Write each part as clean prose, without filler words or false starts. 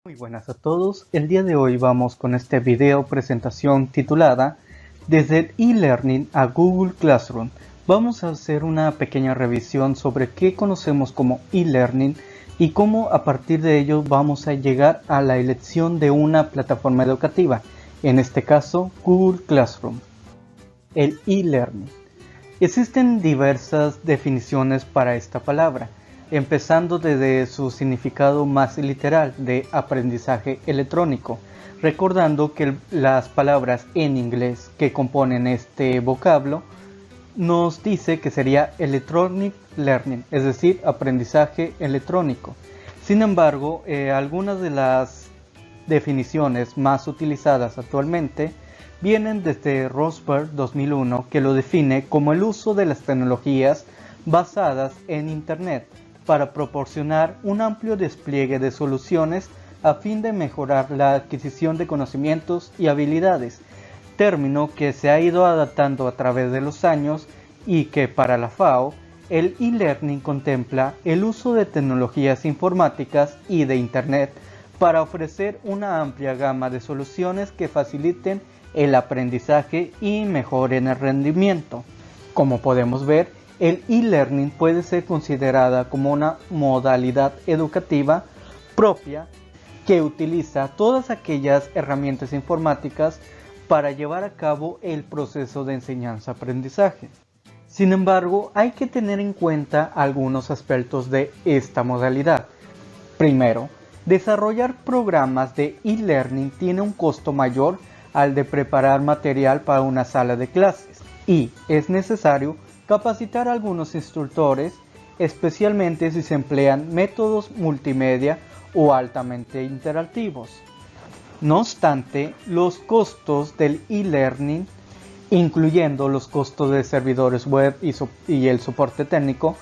Muy buenas a todos, el día de hoy vamos con este video presentación titulada Desde el e-learning a Google Classroom. Vamos a hacer una pequeña revisión sobre qué conocemos como e-learning y cómo a partir de ello vamos a llegar a la elección de una plataforma educativa, en este caso Google Classroom. El e-learning. Existen diversas definiciones para esta palabra, empezando desde su significado más literal de aprendizaje electrónico, recordando que las palabras en inglés que componen este vocablo nos dice que sería electronic learning, es decir, aprendizaje electrónico. Sin embargo, algunas de las definiciones más utilizadas actualmente vienen desde Rosberg 2001, que lo define como el uso de las tecnologías basadas en Internet para proporcionar un amplio despliegue de soluciones a fin de mejorar la adquisición de conocimientos y habilidades, término que se ha ido adaptando a través de los años y que para la FAO, el e-learning contempla el uso de tecnologías informáticas y de Internet para ofrecer una amplia gama de soluciones que faciliten el aprendizaje y mejoren el rendimiento. Como podemos ver, el e-learning puede ser considerada como una modalidad educativa propia que utiliza todas aquellas herramientas informáticas para llevar a cabo el proceso de enseñanza-aprendizaje. Sin embargo, hay que tener en cuenta algunos aspectos de esta modalidad. Primero, desarrollar programas de e-learning tiene un costo mayor al de preparar material para una sala de clases y es necesario capacitar a algunos instructores, especialmente si se emplean métodos multimedia o altamente interactivos. No obstante, los costos del e-learning, incluyendo los costos de servidores web y el soporte técnico,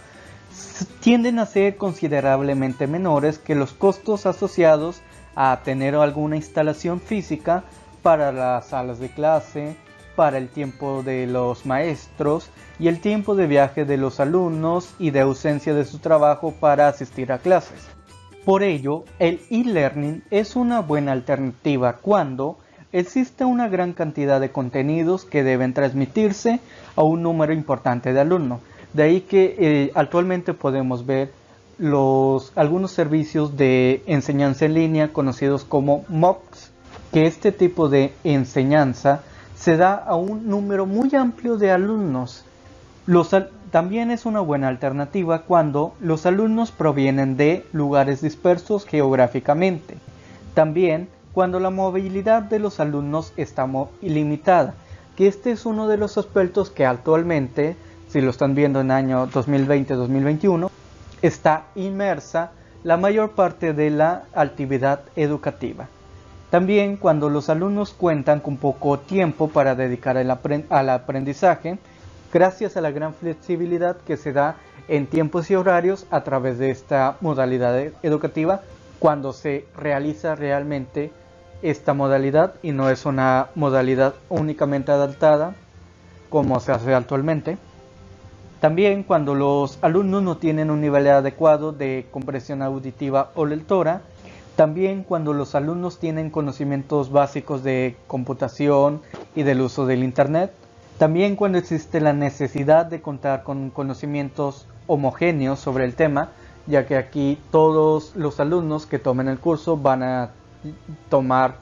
tienden a ser considerablemente menores que los costos asociados a tener alguna instalación física para las salas de clase, para el tiempo de los maestros y el tiempo de viaje de los alumnos y de ausencia de su trabajo para asistir a clases. Por ello, el e-learning es una buena alternativa cuando existe una gran cantidad de contenidos que deben transmitirse a un número importante de alumnos. De ahí que actualmente podemos ver algunos servicios de enseñanza en línea conocidos como MOOCs, que este tipo de enseñanza se da a un número muy amplio de alumnos. También es una buena alternativa cuando los alumnos provienen de lugares dispersos geográficamente. También cuando la movilidad de los alumnos está ilimitada, que este es uno de los aspectos que actualmente, si lo están viendo en año 2020-2021, está inmersa la mayor parte de la actividad educativa. También cuando los alumnos cuentan con poco tiempo para dedicar al aprendizaje, gracias a la gran flexibilidad que se da en tiempos y horarios a través de esta modalidad educativa, cuando se realiza realmente esta modalidad y no es una modalidad únicamente adaptada como se hace actualmente. También cuando los alumnos no tienen un nivel adecuado de comprensión auditiva o lectora. También cuando los alumnos tienen conocimientos básicos de computación y del uso del Internet. También cuando existe la necesidad de contar con conocimientos homogéneos sobre el tema, ya que aquí todos los alumnos que tomen el curso van a tomar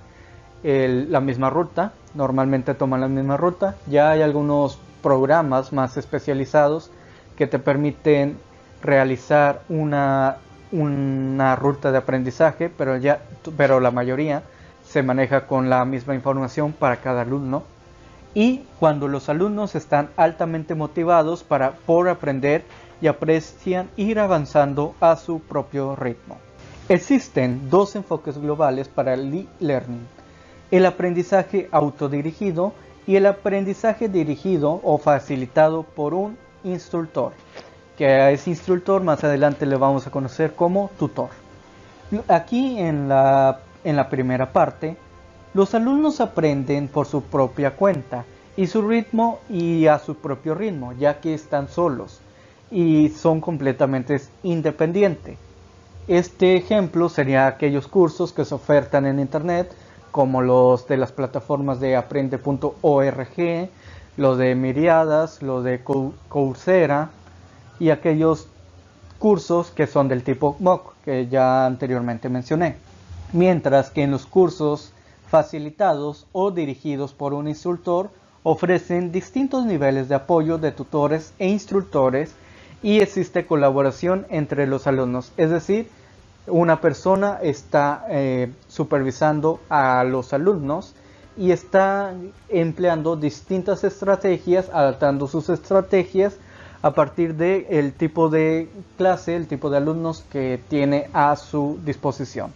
la misma ruta, normalmente toman la misma ruta. Ya hay algunos programas más especializados que te permiten realizar una ruta de aprendizaje, pero la mayoría se maneja con la misma información para cada alumno. Y cuando los alumnos están altamente motivados por aprender y aprecian ir avanzando a su propio ritmo. Existen dos enfoques globales para el e-learning: el aprendizaje autodirigido y el aprendizaje dirigido o facilitado por un instructor, que a ese instructor más adelante le vamos a conocer como tutor. Aquí en la primera parte, los alumnos aprenden por su propia cuenta y su ritmo y a su propio ritmo, ya que están solos y son completamente independientes. Este ejemplo sería aquellos cursos que se ofertan en internet, como los de las plataformas de aprende.org, los de Miriadas, los de Coursera y aquellos cursos que son del tipo MOOC que ya anteriormente mencioné. Mientras que en los cursos facilitados o dirigidos por un instructor ofrecen distintos niveles de apoyo de tutores e instructores y existe colaboración entre los alumnos, es decir, una persona está supervisando a los alumnos y está empleando distintas estrategias, adaptando sus estrategias a partir del tipo de clase, el tipo de alumnos que tiene a su disposición.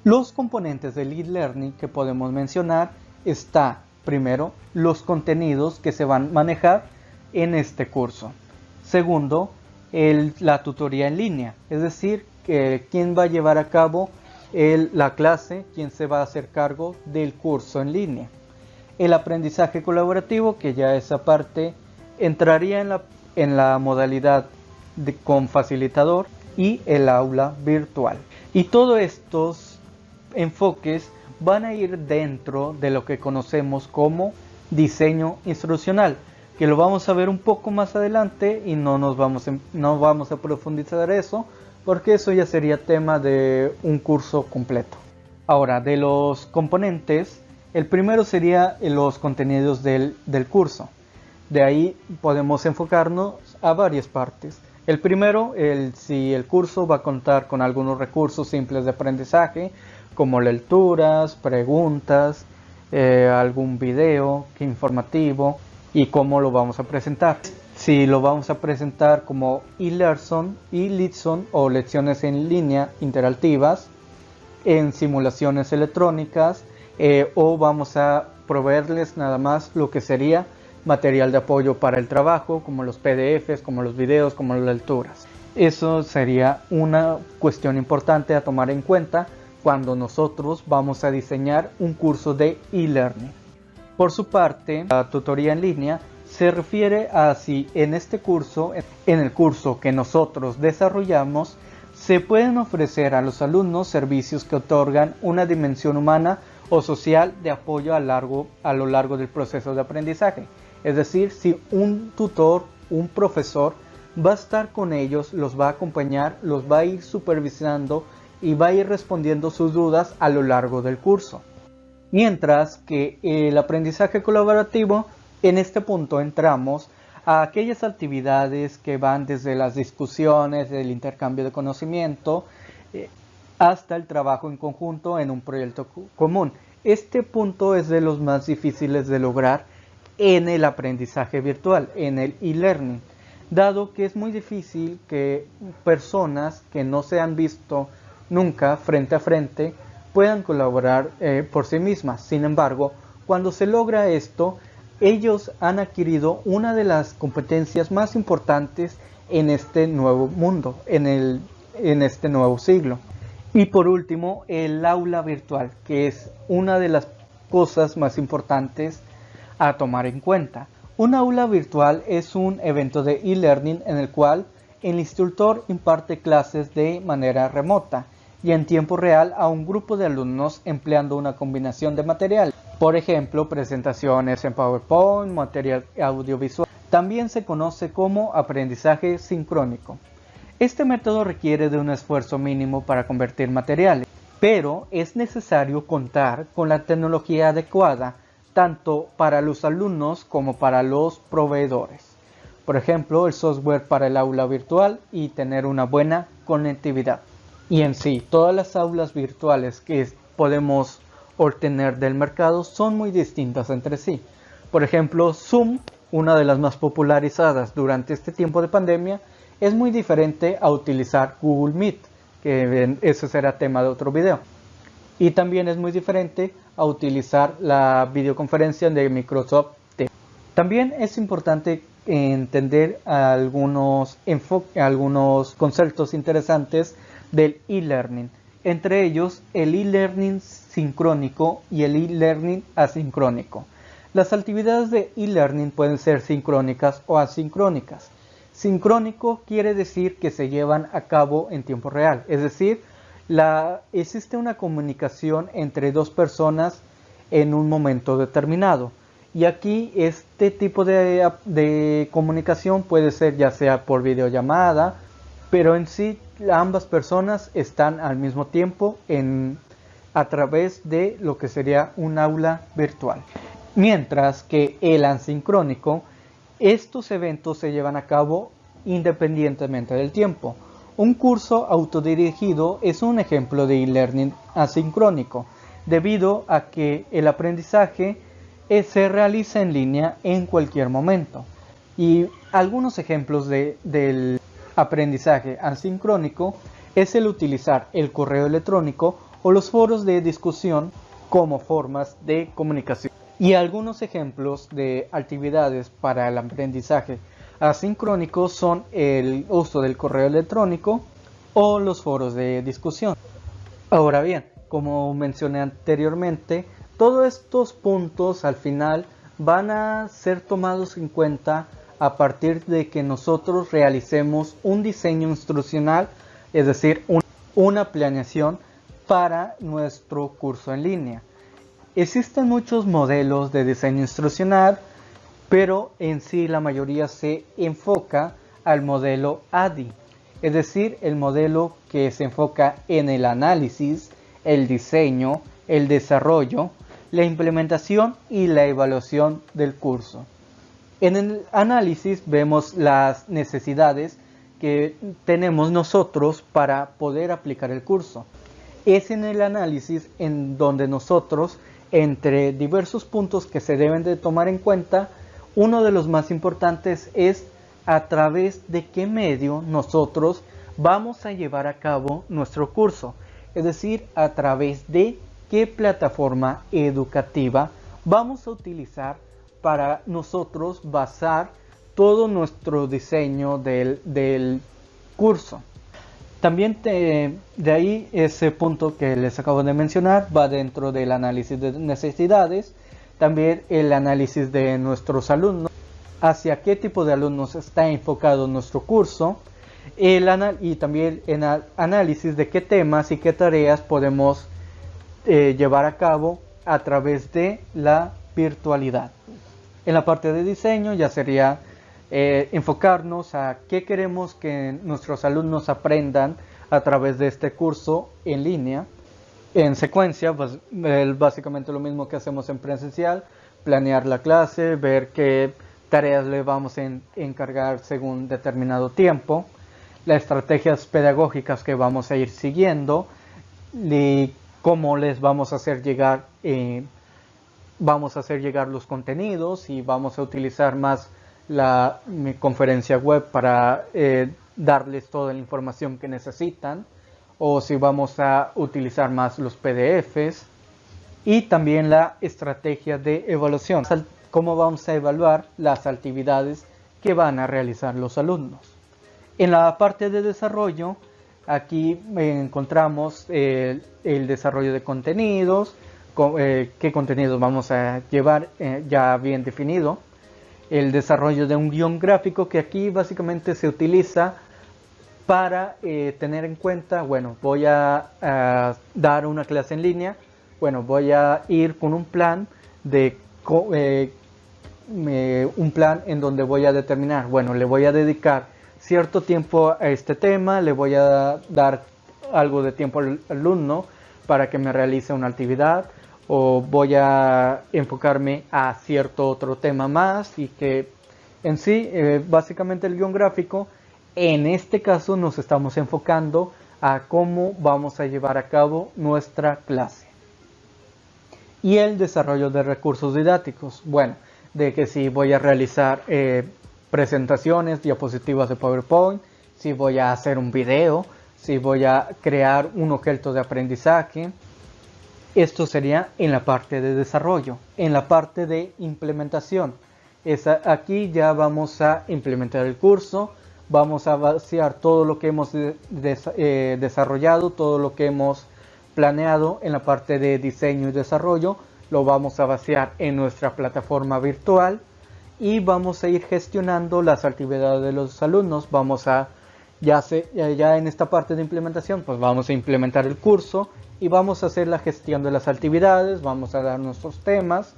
Los componentes del e-learning que podemos mencionar está, primero, los contenidos que se van a manejar en este curso. Segundo, la tutoría en línea, es decir, quién va a llevar a cabo la clase, quién se va a hacer cargo del curso en línea. El aprendizaje colaborativo, que ya esa parte entraría en la modalidad con facilitador, y el aula virtual. Y todos estos enfoques van a ir dentro de lo que conocemos como diseño instruccional, que lo vamos a ver un poco más adelante y no vamos a profundizar eso, porque eso ya sería tema de un curso completo. Ahora, de los componentes, el primero sería los contenidos del curso. De ahí podemos enfocarnos a varias partes. El primero, si el curso va a contar con algunos recursos simples de aprendizaje, como lecturas, preguntas, algún video informativo y cómo lo vamos a presentar. Si lo vamos a presentar como e-lesson o lecciones en línea interactivas, en simulaciones electrónicas, o vamos a proveerles nada más lo que sería material de apoyo para el trabajo, como los PDFs, como los videos, como las lecturas. Eso sería una cuestión importante a tomar en cuenta cuando nosotros vamos a diseñar un curso de e-learning. Por su parte, la tutoría en línea se refiere a si en este curso, en el curso que nosotros desarrollamos, se pueden ofrecer a los alumnos servicios que otorgan una dimensión humana o social de apoyo a lo largo del proceso de aprendizaje. Es decir, si un tutor, un profesor, va a estar con ellos, los va a acompañar, los va a ir supervisando y va a ir respondiendo sus dudas a lo largo del curso. Mientras que el aprendizaje colaborativo, en este punto entramos a aquellas actividades que van desde las discusiones, el intercambio de conocimiento, hasta el trabajo en conjunto en un proyecto común. Este punto es de los más difíciles de lograr en el aprendizaje virtual, en el e-learning, dado que es muy difícil que personas que no se han visto nunca frente a frente puedan colaborar por sí mismas. Sin embargo, cuando se logra esto, ellos han adquirido una de las competencias más importantes en este nuevo mundo, en este nuevo siglo. Y por último, el aula virtual, que es una de las cosas más importantes a tomar en cuenta. Un aula virtual es un evento de e-learning en el cual el instructor imparte clases de manera remota y en tiempo real a un grupo de alumnos empleando una combinación de material. Por ejemplo, presentaciones en PowerPoint, material audiovisual. También se conoce como aprendizaje sincrónico. Este método requiere de un esfuerzo mínimo para convertir materiales, pero es necesario contar con la tecnología adecuada tanto para los alumnos como para los proveedores. Por ejemplo, el software para el aula virtual y tener una buena conectividad. Y en sí, todas las aulas virtuales que podemos obtener del mercado son muy distintas entre sí. Por ejemplo, Zoom, una de las más popularizadas durante este tiempo de pandemia, es muy diferente a utilizar Google Meet, que eso será tema de otro video. Y también es muy diferente a utilizar la videoconferencia de Microsoft Teams. También es importante entender algunos conceptos interesantes del e-learning. Entre ellos, el e-learning sincrónico y el e-learning asincrónico. Las actividades de e-learning pueden ser sincrónicas o asincrónicas. Sincrónico quiere decir que se llevan a cabo en tiempo real, es decir, existe una comunicación entre dos personas en un momento determinado. Y aquí este tipo de comunicación puede ser ya sea por videollamada, pero en sí ambas personas están al mismo tiempo a través de lo que sería un aula virtual. Mientras que el asincrónico, estos eventos se llevan a cabo independientemente del tiempo. Un curso autodirigido es un ejemplo de e-learning asincrónico, debido a que el aprendizaje se realiza en línea en cualquier momento. Y algunos ejemplos del aprendizaje asincrónico es el utilizar el correo electrónico o los foros de discusión como formas de comunicación. Y algunos ejemplos de actividades para el aprendizaje asincrónico son el uso del correo electrónico o los foros de discusión. Ahora bien, como mencioné anteriormente, todos estos puntos al final van a ser tomados en cuenta a partir de que nosotros realicemos un diseño instruccional, es decir, una planeación para nuestro curso en línea. Existen muchos modelos de diseño instruccional, pero en sí la mayoría se enfoca al modelo ADDIE, es decir, el modelo que se enfoca en el análisis, el diseño, el desarrollo, la implementación y la evaluación del curso. En el análisis vemos las necesidades que tenemos nosotros para poder aplicar el curso. Es en el análisis en donde nosotros, entre diversos puntos que se deben de tomar en cuenta, uno de los más importantes es a través de qué medio nosotros vamos a llevar a cabo nuestro curso, es decir, a través de qué plataforma educativa vamos a utilizar para nosotros basar todo nuestro diseño del curso. También de ahí ese punto que les acabo de mencionar va dentro del análisis de necesidades, también el análisis de nuestros alumnos, hacia qué tipo de alumnos está enfocado nuestro curso, y también el análisis de qué temas y qué tareas podemos llevar a cabo a través de la virtualidad. En la parte de diseño ya sería enfocarnos a qué queremos que nuestros alumnos aprendan a través de este curso en línea. En secuencia, pues, básicamente lo mismo que hacemos en presencial, planear la clase, ver qué tareas le vamos a encargar según determinado tiempo, las estrategias pedagógicas que vamos a ir siguiendo y cómo les vamos a hacer llegar los contenidos, y vamos a utilizar más la conferencia web para darles toda la información que necesitan, o si vamos a utilizar más los PDFs, y también la estrategia de evaluación, cómo vamos a evaluar las actividades que van a realizar los alumnos. En la parte de desarrollo, aquí encontramos el desarrollo de contenidos, qué contenidos vamos a llevar ya bien definido, el desarrollo de un guión gráfico, que aquí básicamente se utiliza para tener en cuenta, bueno, voy a dar una clase en línea, bueno, voy a ir con un plan en donde voy a determinar, bueno, le voy a dedicar cierto tiempo a este tema, le voy a dar algo de tiempo al alumno para que me realice una actividad, o voy a enfocarme a cierto otro tema más, y que en sí, básicamente el guión gráfico, en este caso nos estamos enfocando a cómo vamos a llevar a cabo nuestra clase. Y el desarrollo de recursos didácticos, bueno, de que si voy a realizar presentaciones, diapositivas de PowerPoint, si voy a hacer un video, si voy a crear un objeto de aprendizaje. Esto sería en la parte de desarrollo. En la parte de implementación, aquí ya vamos a implementar el curso, vamos a vaciar todo lo que hemos desarrollado, todo lo que hemos planeado en la parte de diseño y desarrollo, lo vamos a vaciar en nuestra plataforma virtual, y vamos a ir gestionando las actividades de los alumnos. Ya en esta parte de implementación, pues vamos a implementar el curso y vamos a hacer la gestión de las actividades, vamos a dar nuestros temas.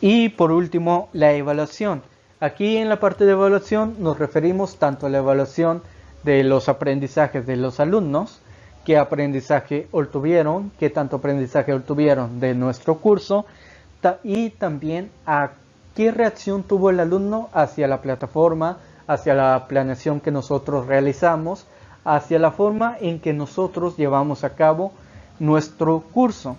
Y por último, la evaluación. Aquí en la parte de evaluación nos referimos tanto a la evaluación de los aprendizajes de los alumnos, qué aprendizaje obtuvieron, qué tanto aprendizaje obtuvieron de nuestro curso, y también a qué reacción tuvo el alumno hacia la plataforma, hacia la planeación que nosotros realizamos, hacia la forma en que nosotros llevamos a cabo nuestro curso.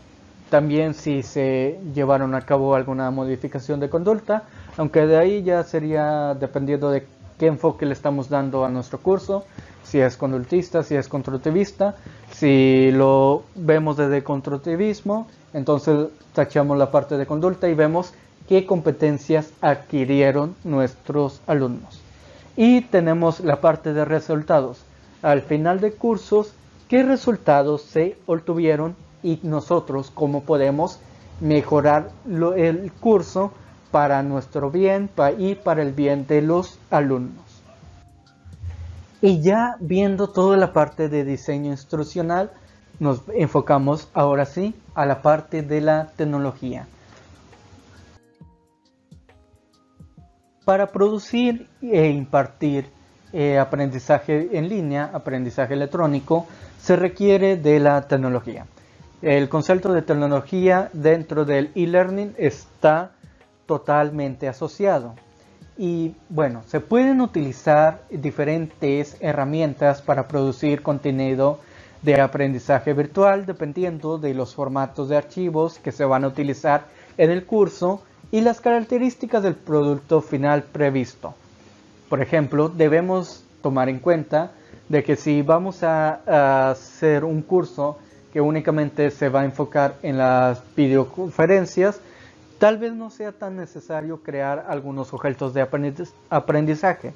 También si se llevaron a cabo alguna modificación de conducta, aunque de ahí ya sería dependiendo de qué enfoque le estamos dando a nuestro curso, si es conductista, si es constructivista. Si lo vemos desde constructivismo, entonces tachamos la parte de conducta y vemos qué competencias adquirieron nuestros alumnos. Y tenemos la parte de resultados. Al final de cursos, qué resultados se obtuvieron y nosotros cómo podemos mejorar el curso para nuestro bien y para el bien de los alumnos. Y ya viendo toda la parte de diseño instruccional, nos enfocamos ahora sí a la parte de la tecnología. Para producir e impartir aprendizaje en línea, aprendizaje electrónico, se requiere de la tecnología. El concepto de tecnología dentro del e-learning está totalmente asociado. Y bueno, se pueden utilizar diferentes herramientas para producir contenido de aprendizaje virtual dependiendo de los formatos de archivos que se van a utilizar en el curso y las características del producto final previsto. Por ejemplo, debemos tomar en cuenta de que si vamos a hacer un curso que únicamente se va a enfocar en las videoconferencias, tal vez no sea tan necesario crear algunos objetos de aprendizaje.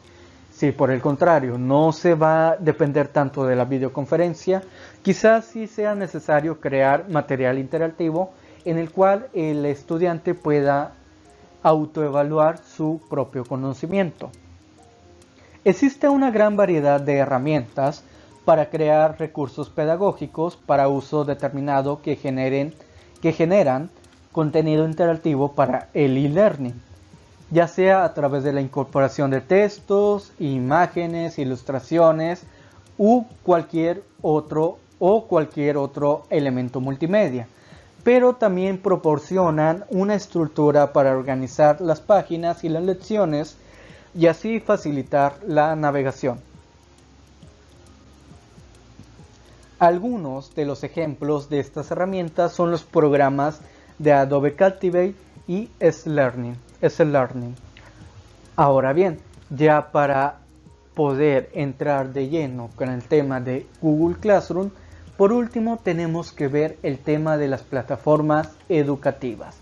Si por el contrario no se va a depender tanto de la videoconferencia, quizás sí sea necesario crear material interactivo en el cual el estudiante pueda autoevaluar su propio conocimiento. Existe una gran variedad de herramientas para crear recursos pedagógicos para uso determinado que generan contenido interactivo para el e-learning, ya sea a través de la incorporación de textos, imágenes, ilustraciones u cualquier otro elemento multimedia, pero también proporcionan una estructura para organizar las páginas y las lecciones y así facilitar la navegación. Algunos de los ejemplos de estas herramientas son los programas de Adobe Captivate y S-Learning. Ahora bien, ya para poder entrar de lleno con el tema de Google Classroom, por último tenemos que ver el tema de las plataformas educativas.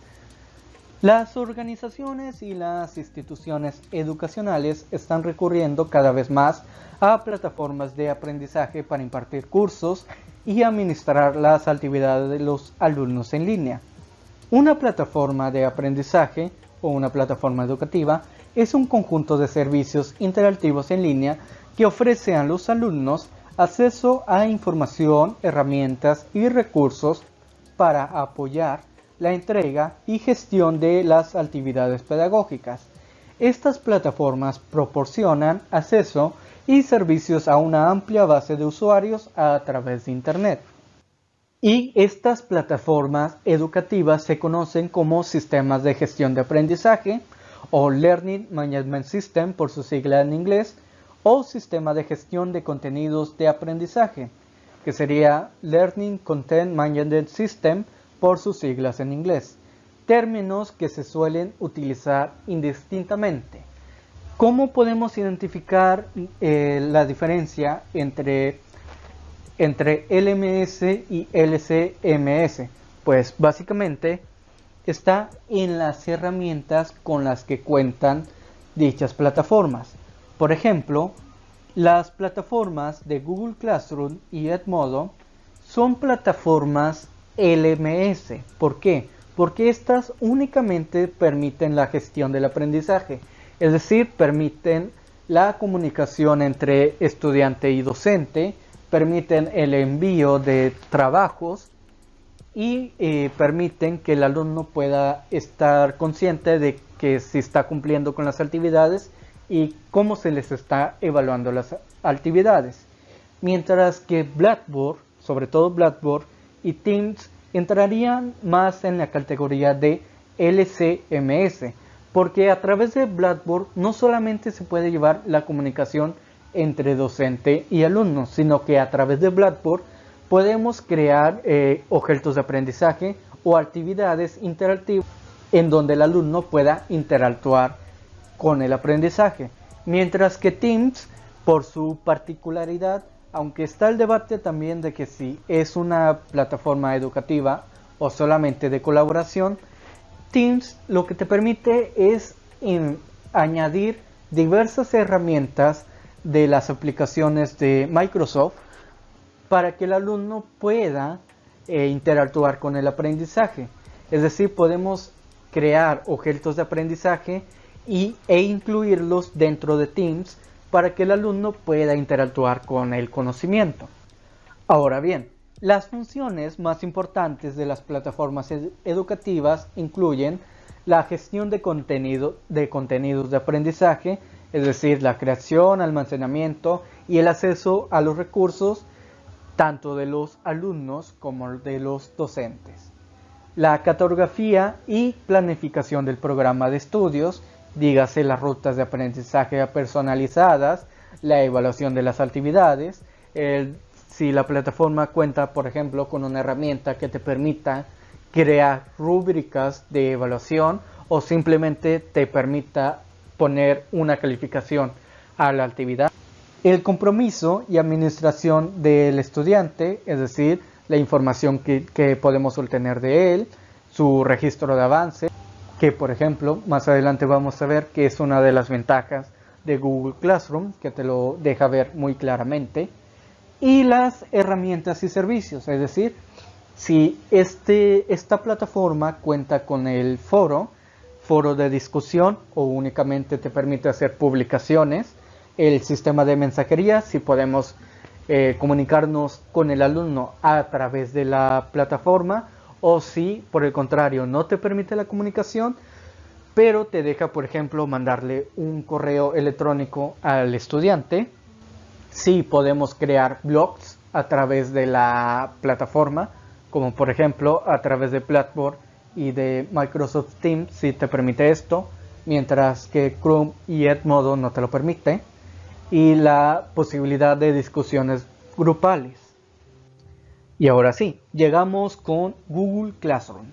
Las organizaciones y las instituciones educacionales están recurriendo cada vez más a plataformas de aprendizaje para impartir cursos y administrar las actividades de los alumnos en línea. Una plataforma de aprendizaje o una plataforma educativa es un conjunto de servicios interactivos en línea que ofrece a los alumnos acceso a información, herramientas y recursos para apoyar la entrega y gestión de las actividades pedagógicas. Estas plataformas proporcionan acceso y servicios a una amplia base de usuarios a través de Internet. Y estas plataformas educativas se conocen como sistemas de gestión de aprendizaje o Learning Management System por su sigla en inglés, o sistema de gestión de contenidos de aprendizaje, que sería Learning Content Management System por sus siglas en inglés, términos que se suelen utilizar indistintamente. ¿Cómo podemos identificar la diferencia entre LMS y LCMS? Pues básicamente está en las herramientas con las que cuentan dichas plataformas. Por ejemplo, las plataformas de Google Classroom y Edmodo son plataformas LMS. ¿Por qué? Porque estas únicamente permiten la gestión del aprendizaje. Es decir, permiten la comunicación entre estudiante y docente, permiten el envío de trabajos y permiten que el alumno pueda estar consciente de que si está cumpliendo con las actividades y cómo se les está evaluando las actividades. Mientras que Blackboard, sobre todo Blackboard y Teams, entrarían más en la categoría de LCMS, porque a través de Blackboard no solamente se puede llevar la comunicación entre docente y alumno, sino que a través de Blackboard podemos crear objetos de aprendizaje o actividades interactivas en donde el alumno pueda interactuar con el aprendizaje. Mientras que Teams, por su particularidad, aunque está el debate también de que si es una plataforma educativa o solamente de colaboración, Teams lo que te permite es añadir diversas herramientas de las aplicaciones de Microsoft para que el alumno pueda interactuar con el aprendizaje. Es decir, podemos crear objetos de aprendizaje e incluirlos dentro de Teams para que el alumno pueda interactuar con el conocimiento. Ahora bien, las funciones más importantes de las plataformas educativas incluyen la gestión de contenidos de aprendizaje, es decir, la creación, almacenamiento y el acceso a los recursos tanto de los alumnos como de los docentes. La cartografía y planificación del programa de estudios, dígase las rutas de aprendizaje personalizadas, la evaluación de las actividades, si la plataforma cuenta, por ejemplo, con una herramienta que te permita crear rúbricas de evaluación o simplemente te permita poner una calificación a la actividad. El compromiso y administración del estudiante, es decir, la información que podemos obtener de él, su registro de avance, que por ejemplo más adelante vamos a ver que es una de las ventajas de Google Classroom, que te lo deja ver muy claramente, y las herramientas y servicios, es decir, si esta plataforma cuenta con el foro de discusión o únicamente te permite hacer publicaciones, el sistema de mensajería, si podemos comunicarnos con el alumno a través de la plataforma, o si por el contrario no te permite la comunicación, pero te deja, por ejemplo, mandarle un correo electrónico al estudiante. Sí podemos crear blogs a través de la plataforma, como por ejemplo a través de Blackboard y de Microsoft Teams, si te permite esto, mientras que Chrome y Edmodo no te lo permite, y la posibilidad de discusiones grupales. Y ahora sí, llegamos con Google Classroom.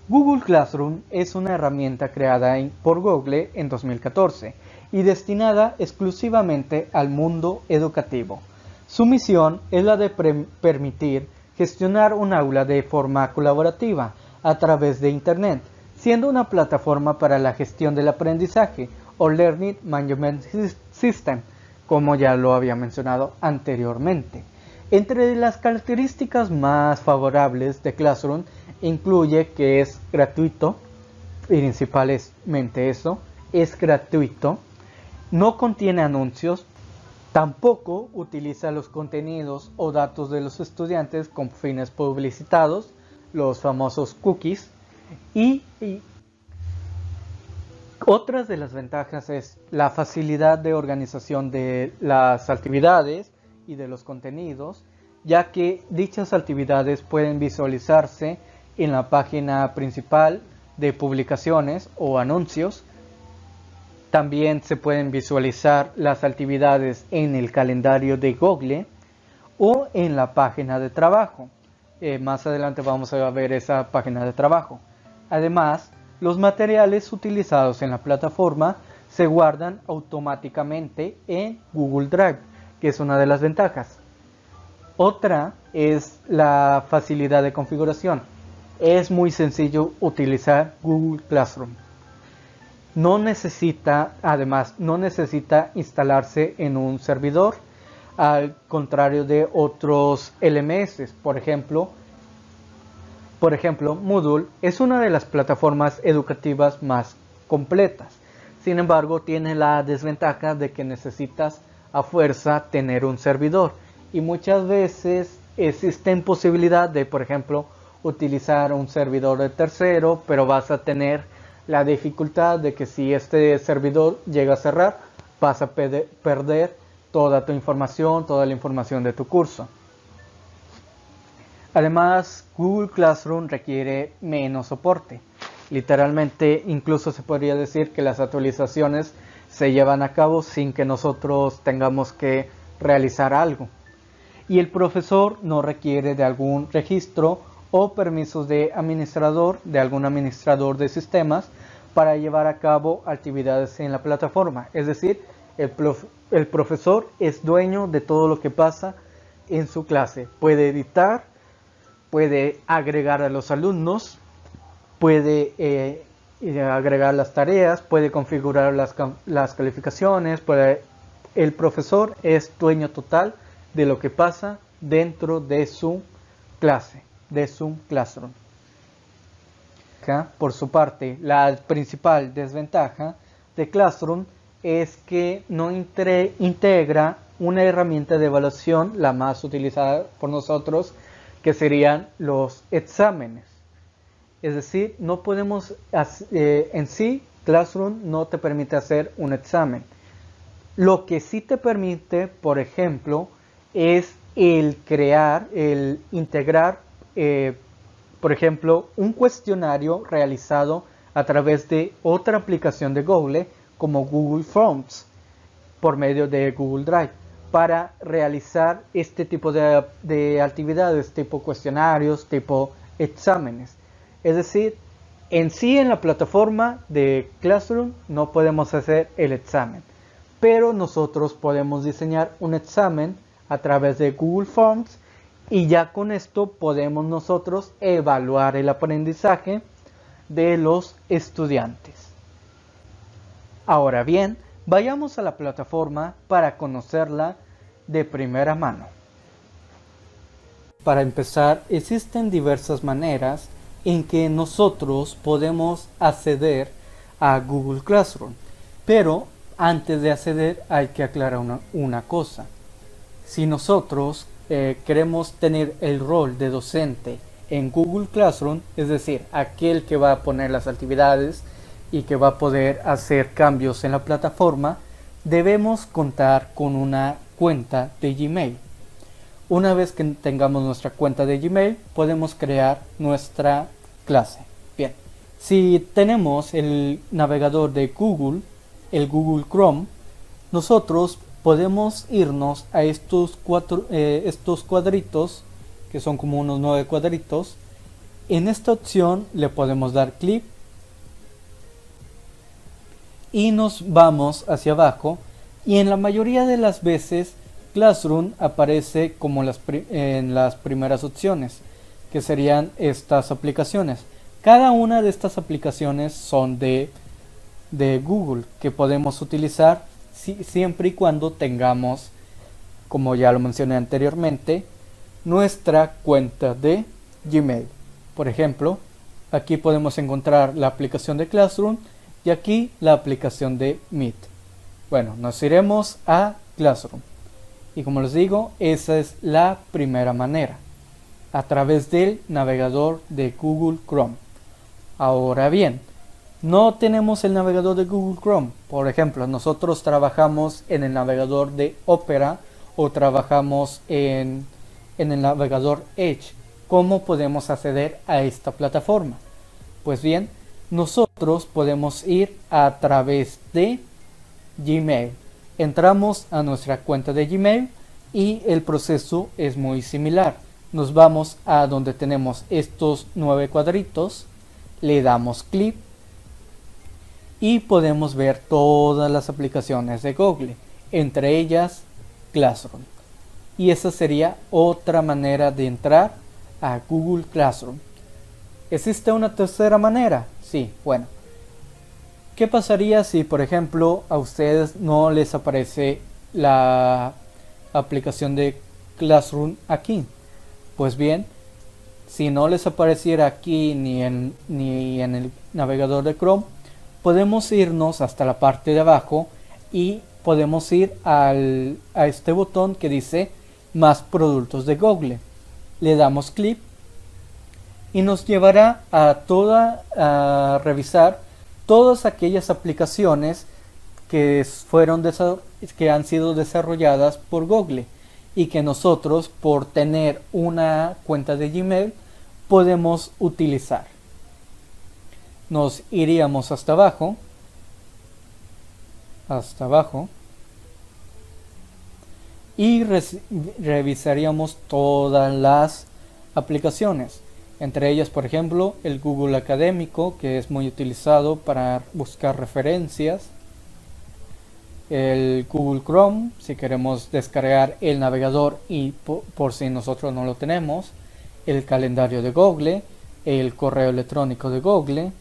Google Classroom es una herramienta creada por Google en 2014 y destinada exclusivamente al mundo educativo. Su misión es la de permitir gestionar un aula de forma colaborativa a través de Internet, siendo una plataforma para la gestión del aprendizaje o Learning Management System, como ya lo había mencionado anteriormente. Entre las características más favorables de Classroom incluye que es gratuito, principalmente eso, es gratuito, no contiene anuncios, tampoco utiliza los contenidos o datos de los estudiantes con fines publicitados, los famosos cookies, y otras de las ventajas es la facilidad de organización de las actividades y de los contenidos, ya que dichas actividades pueden visualizarse en la página principal de publicaciones o anuncios. También se pueden visualizar las actividades en el calendario de Google o en la página de trabajo. Más adelante vamos a ver esa página de trabajo. Además, los materiales utilizados en la plataforma se guardan automáticamente en Google Drive, que es una de las ventajas. Otra es la facilidad de configuración. Es muy sencillo utilizar Google Classroom. Además, no necesita instalarse en un servidor, al contrario de otros LMS. Por ejemplo, Moodle es una de las plataformas educativas más completas. Sin embargo, tiene la desventaja de que necesitas a fuerza tener un servidor. Y muchas veces existe posibilidad de, por ejemplo, utilizar un servidor de tercero, pero vas a tener la dificultad de que si este servidor llega a cerrar, vas a perder toda tu información, toda la información de tu curso. Además, Google Classroom requiere menos soporte. Literalmente, incluso se podría decir que las actualizaciones se llevan a cabo sin que nosotros tengamos que realizar algo. Y el profesor no requiere de algún registro o permisos de administrador, de algún administrador de sistemas, para llevar a cabo actividades en la plataforma. Es decir, el profesor es dueño de todo lo que pasa en su clase. Puede editar, puede agregar a los alumnos, puede agregar las tareas, puede configurar las calificaciones. El profesor es dueño total de lo que pasa dentro de su clase, de su classroom. Por su parte, la principal desventaja de Classroom es que no integra una herramienta de evaluación, la más utilizada por nosotros, que serían los exámenes. Es decir, no podemos, en sí, Classroom no te permite hacer un examen. Lo que sí te permite, por ejemplo, es el integrar, por ejemplo, un cuestionario realizado a través de otra aplicación de Google, como Google Forms, por medio de Google Drive, para realizar este tipo de actividades, tipo cuestionarios, tipo exámenes. Es decir, en sí en la plataforma de Classroom no podemos hacer el examen, pero nosotros podemos diseñar un examen a través de Google Forms y ya con esto podemos nosotros evaluar el aprendizaje de los estudiantes. Ahora bien, vayamos a la plataforma para conocerla de primera mano. Para empezar, existen diversas maneras en que nosotros podemos acceder a Google Classroom, pero antes de acceder hay que aclarar una cosa. Si nosotros queremos tener el rol de docente en Google Classroom, es decir, aquel que va a poner las actividades y que va a poder hacer cambios en la plataforma, debemos contar con una cuenta de Gmail. Una vez que tengamos nuestra cuenta de Gmail, podemos crear nuestra clase. Bien, si tenemos el navegador de Google, el Google Chrome, nosotros podemos irnos a estos cuadritos, que son como unos 9 cuadritos. En esta opción le podemos dar clic y nos vamos hacia abajo, y en la mayoría de las veces Classroom aparece como en las primeras opciones, que serían estas aplicaciones. Cada una de estas aplicaciones son de Google, que podemos utilizar siempre y cuando tengamos, como ya lo mencioné anteriormente, nuestra cuenta de Gmail. Por ejemplo, aquí podemos encontrar la aplicación de Classroom y aquí la aplicación de Meet. Bueno, nos iremos a Classroom. Y como les digo, esa es la primera manera, a través del navegador de Google Chrome. Ahora bien, no tenemos el navegador de Google Chrome. Por ejemplo, nosotros trabajamos en el navegador de Opera o trabajamos en el navegador Edge. ¿Cómo podemos acceder a esta plataforma? Pues bien, nosotros podemos ir a través de Gmail. Entramos a nuestra cuenta de Gmail y el proceso es muy similar. Nos vamos a donde tenemos estos 9 cuadritos, le damos clic y podemos ver todas las aplicaciones de Google, entre ellas Classroom. Y esa sería otra manera de entrar a Google Classroom. ¿Existe una tercera manera? Sí, bueno. ¿Qué pasaría si, por ejemplo, a ustedes no les aparece la aplicación de Classroom aquí? Pues bien, si no les apareciera aquí ni en el navegador de Chrome, podemos irnos hasta la parte de abajo y podemos ir a este botón que dice más productos de Google. Le damos clic y nos llevará a revisar todas aquellas aplicaciones que han sido desarrolladas por Google y que nosotros, por tener una cuenta de Gmail, podemos utilizar. Nos iríamos hasta abajo y revisaríamos todas las aplicaciones, entre ellas, por ejemplo, el Google Académico, que es muy utilizado para buscar referencias, el Google Chrome, si queremos descargar el navegador y por si nosotros no lo tenemos, el calendario de Google, el correo electrónico de Google.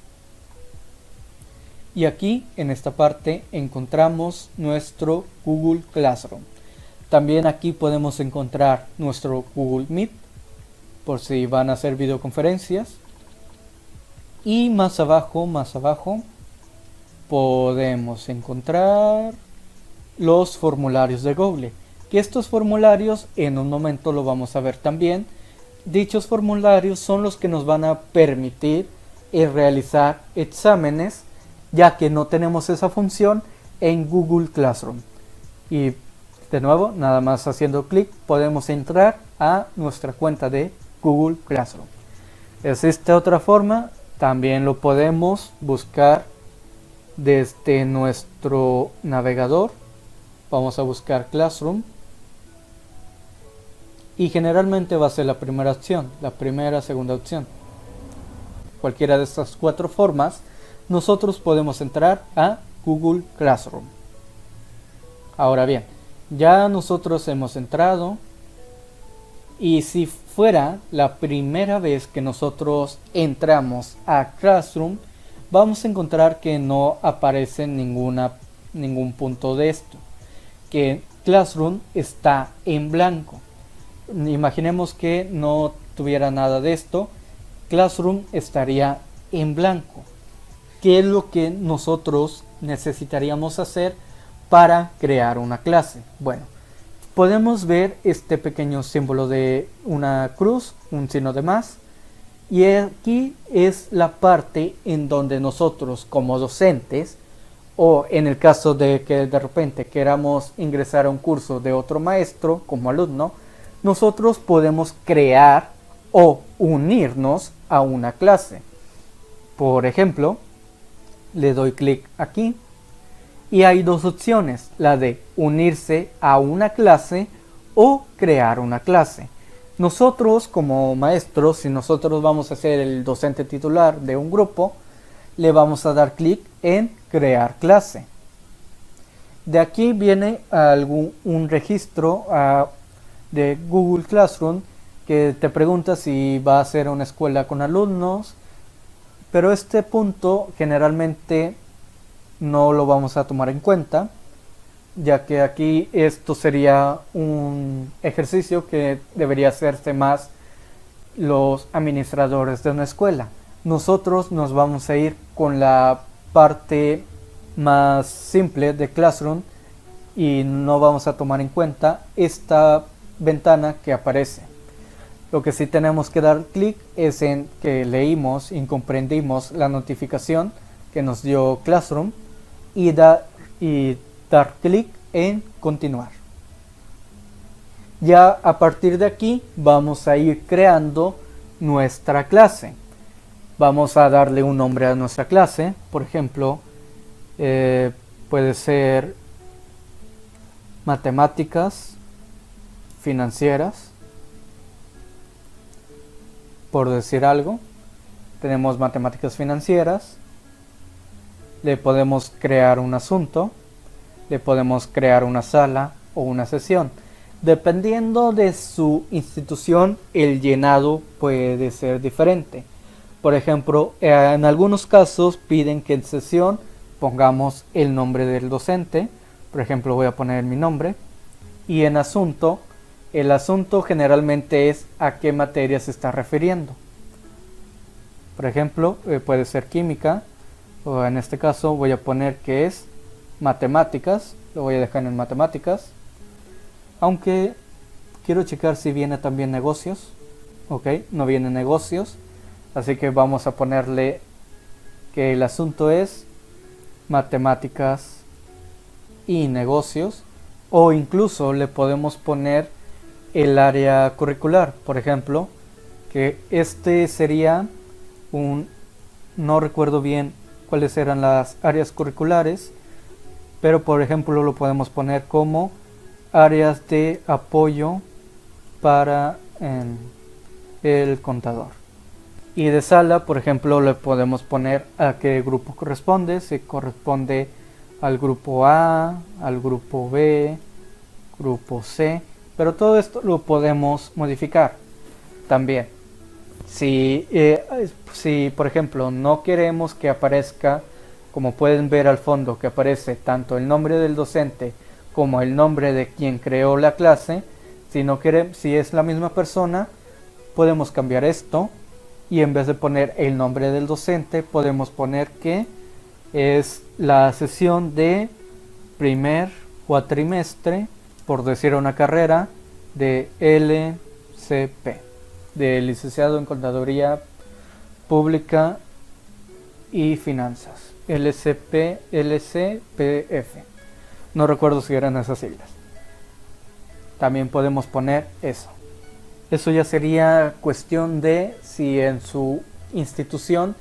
Y aquí en esta parte encontramos nuestro Google Classroom. También aquí podemos encontrar nuestro Google Meet, por si van a hacer videoconferencias. Y más abajo podemos encontrar los formularios de Google, que estos formularios en un momento lo vamos a ver también. Dichos formularios son los que nos van a permitir realizar exámenes, ya que no tenemos esa función en Google Classroom. Y de nuevo, nada más haciendo clic podemos entrar a nuestra cuenta de Google Classroom. Existe otra forma, también lo podemos buscar desde nuestro navegador. Vamos a buscar Classroom y generalmente va a ser la primera opción, segunda opción. Cualquiera de estas cuatro formas, nosotros podemos entrar a Google Classroom. Ahora bien, ya nosotros hemos entrado, y si fuera la primera vez que nosotros entramos a Classroom, vamos a encontrar que no aparece ningún punto de esto, que Classroom está en blanco. Imaginemos que no tuviera nada de esto, Classroom estaría en blanco. ¿Qué es lo que nosotros necesitaríamos hacer para crear una clase? Bueno, podemos ver este pequeño símbolo de una cruz, un signo de más, y aquí es la parte en donde nosotros como docentes, o en el caso de que de repente queramos ingresar a un curso de otro maestro como alumno, nosotros podemos crear o unirnos a una clase. Por ejemplo, le doy clic aquí y hay dos opciones, la de unirse a una clase o crear una clase. Nosotros como maestros, si nosotros vamos a ser el docente titular de un grupo, le vamos a dar clic en crear clase. De aquí viene un registro de Google Classroom que te pregunta si va a ser una escuela con alumnos, pero este punto generalmente no lo vamos a tomar en cuenta, ya que aquí esto sería un ejercicio que debería hacerse más los administradores de una escuela. Nosotros nos vamos a ir con la parte más simple de Classroom y no vamos a tomar en cuenta esta ventana que aparece. Lo que sí tenemos que dar clic es en que leímos y comprendimos la notificación que nos dio Classroom y dar clic en continuar. Ya a partir de aquí vamos a ir creando nuestra clase. Vamos a darle un nombre a nuestra clase. Por ejemplo, puede ser matemáticas financieras, por decir algo. Tenemos matemáticas financieras. Le podemos crear un asunto, le podemos crear una sala o una sesión. Dependiendo de su institución, el llenado puede ser diferente. Por ejemplo, en algunos casos piden que en sesión pongamos el nombre del docente. Por ejemplo, voy a poner mi nombre. Y en asunto, el asunto generalmente es a qué materia se está refiriendo. Por ejemplo, puede ser química. o en este caso voy a poner que es matemáticas, lo voy a dejar en matemáticas, aunque quiero checar si viene también negocios. Ok, no viene negocios, así que vamos a ponerle que el asunto es matemáticas y negocios, o incluso le podemos poner el área curricular, por ejemplo, que este sería no recuerdo bien cuáles eran las áreas curriculares, pero por ejemplo lo podemos poner como áreas de apoyo para el contador. Y de sala, por ejemplo, le podemos poner a qué grupo corresponde, si corresponde al grupo A, al grupo B, grupo C, pero todo esto lo podemos modificar también. Si por ejemplo no queremos que aparezca, como pueden ver al fondo, que aparece tanto el nombre del docente como el nombre de quien creó la clase, si es la misma persona, podemos cambiar esto y en vez de poner el nombre del docente, podemos poner que es la sesión de primer cuatrimestre, por decir una carrera, de LCP, de licenciado en Contaduría Pública y Finanzas, LCPF. No recuerdo si eran esas siglas. También podemos poner eso. Eso ya sería cuestión de si en su institución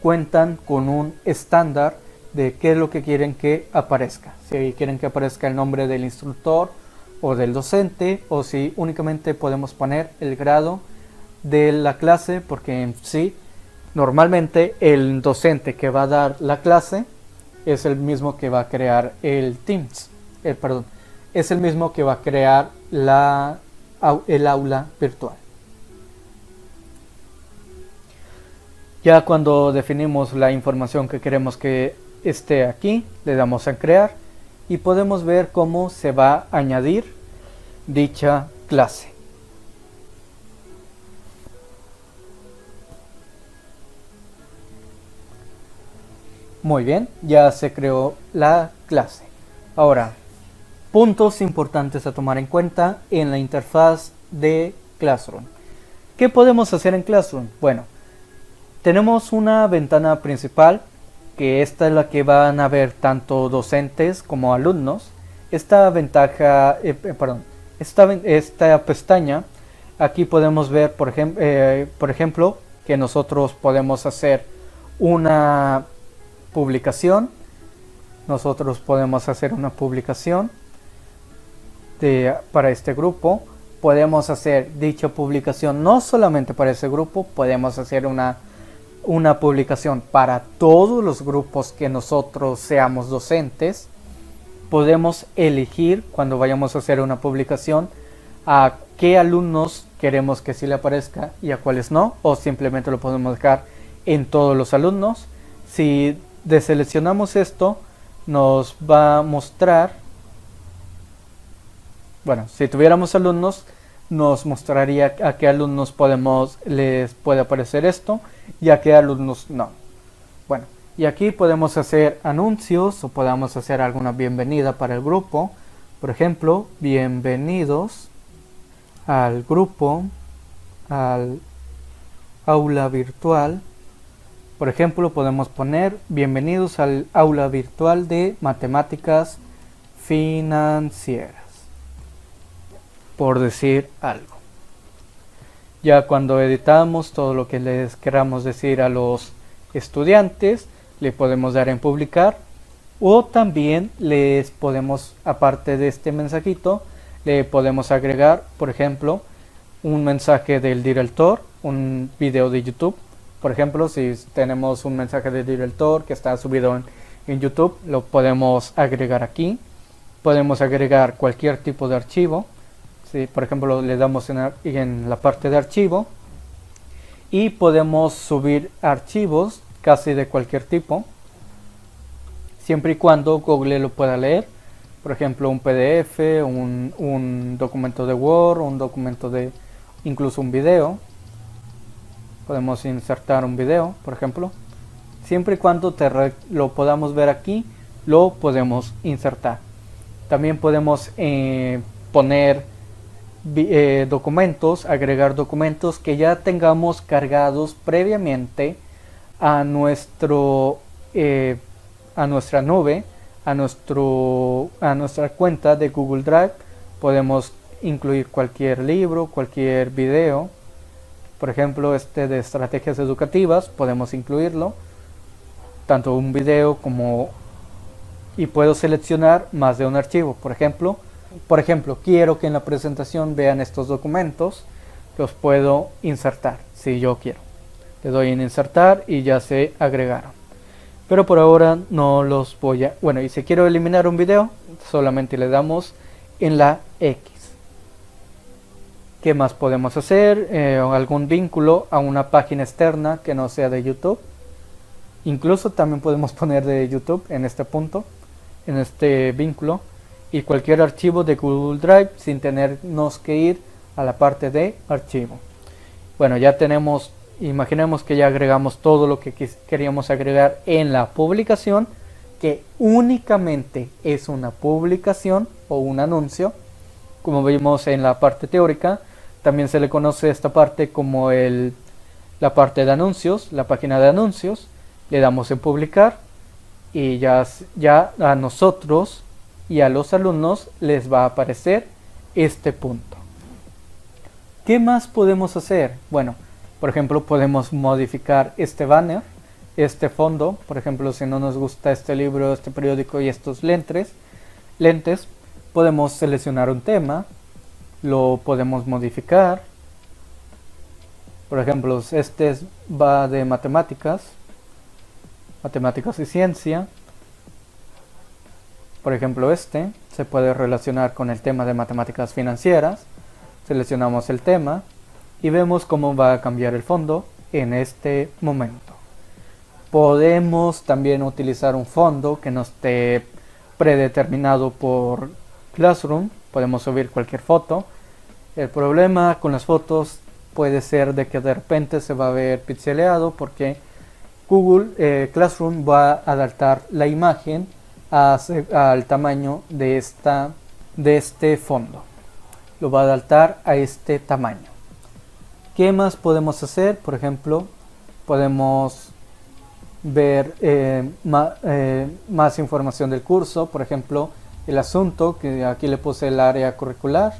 cuentan con un estándar de qué es lo que quieren que aparezca. Si quieren que aparezca el nombre del instructor o del docente, o si únicamente podemos poner el grado de la clase, porque en sí, normalmente el docente que va a dar la clase es el mismo que va a crear el Teams. Es el mismo que va a crear el aula virtual. Ya cuando definimos la información que queremos que esté aquí, le damos a crear y podemos ver cómo se va a añadir dicha clase. Muy bien, ya se creó la clase. Ahora, puntos importantes a tomar en cuenta en la interfaz de Classroom. ¿Qué podemos hacer en Classroom? Bueno, tenemos una ventana principal, que esta es la que van a ver tanto docentes como alumnos. Esta pestaña, aquí podemos ver, por ejemplo, que nosotros podemos hacer una publicación. Nosotros podemos hacer una publicación para este grupo. Podemos hacer dicha publicación no solamente para ese grupo, podemos hacer una publicación para todos los grupos que nosotros seamos docentes. Podemos elegir cuando vayamos a hacer una publicación a qué alumnos queremos que sí le aparezca y a cuáles no, o simplemente lo podemos dejar en todos los alumnos. Si deseleccionamos esto, nos va a mostrar, bueno, si tuviéramos alumnos, nos mostraría a qué alumnos les puede aparecer esto y a qué alumnos no. Bueno, y aquí podemos hacer anuncios o podemos hacer alguna bienvenida para el grupo. Por ejemplo, bienvenidos al grupo, al aula virtual. Por ejemplo, podemos poner bienvenidos al aula virtual de matemáticas financieras, por decir algo. Ya cuando editamos todo lo que les queramos decir a los estudiantes, le podemos dar en publicar, o también les podemos, aparte de este mensajito, le podemos agregar, por ejemplo, un mensaje del director, un video de YouTube. Por ejemplo, si tenemos un mensaje del director que está subido en YouTube, lo podemos agregar aquí. Podemos agregar cualquier tipo de archivo. Si, por ejemplo, le damos en la parte de archivo y podemos subir archivos casi de cualquier tipo, siempre y cuando Google lo pueda leer. Por ejemplo, un PDF, un documento de Word, un documento de incluso un video. Podemos insertar un video, por ejemplo. Siempre y cuando lo podamos ver aquí, lo podemos insertar. También podemos poner documentos, agregar documentos que ya tengamos cargados previamente a a nuestra nube, a nuestra cuenta de Google Drive. Podemos incluir cualquier libro, cualquier video. Por ejemplo, este de estrategias educativas, podemos incluirlo, tanto un video y puedo seleccionar más de un archivo. Por ejemplo, quiero que en la presentación vean estos documentos, los puedo insertar si yo quiero. Le doy en insertar y ya se agregaron. Pero por ahora no los voy a... Bueno, y si quiero eliminar un video, solamente le damos en la X. ¿Qué más podemos hacer? Algún vínculo a una página externa que no sea de YouTube. Incluso también podemos poner de YouTube en este punto, en este vínculo. Y cualquier archivo de Google Drive sin tenernos que ir a la parte de archivo. Bueno, ya tenemos... Imaginemos que ya agregamos todo lo que queríamos agregar en la publicación, que únicamente es una publicación o un anuncio. Como vimos en la parte teórica, también se le conoce esta parte como la parte de anuncios, la página de anuncios. Le damos en publicar y ya a nosotros y a los alumnos les va a aparecer este punto. ¿Qué más podemos hacer? Bueno, por ejemplo, podemos modificar este banner, este fondo. Por ejemplo, si no nos gusta este libro, este periódico y estos lentes, podemos seleccionar un tema, lo podemos modificar. Por ejemplo, este va de matemáticas y ciencia. Por ejemplo, este se puede relacionar con el tema de matemáticas financieras. Seleccionamos el tema y vemos cómo va a cambiar el fondo en este momento. Podemos también utilizar un fondo que no esté predeterminado por Classroom. Podemos subir cualquier foto. El problema con las fotos puede ser de que de repente se va a ver pixeleado porque Google Classroom va a adaptar la imagen al tamaño de este fondo. Lo va a adaptar a este tamaño. ¿Qué más podemos hacer? Por ejemplo, podemos ver más información del curso. Por ejemplo, el asunto, que aquí le puse el área curricular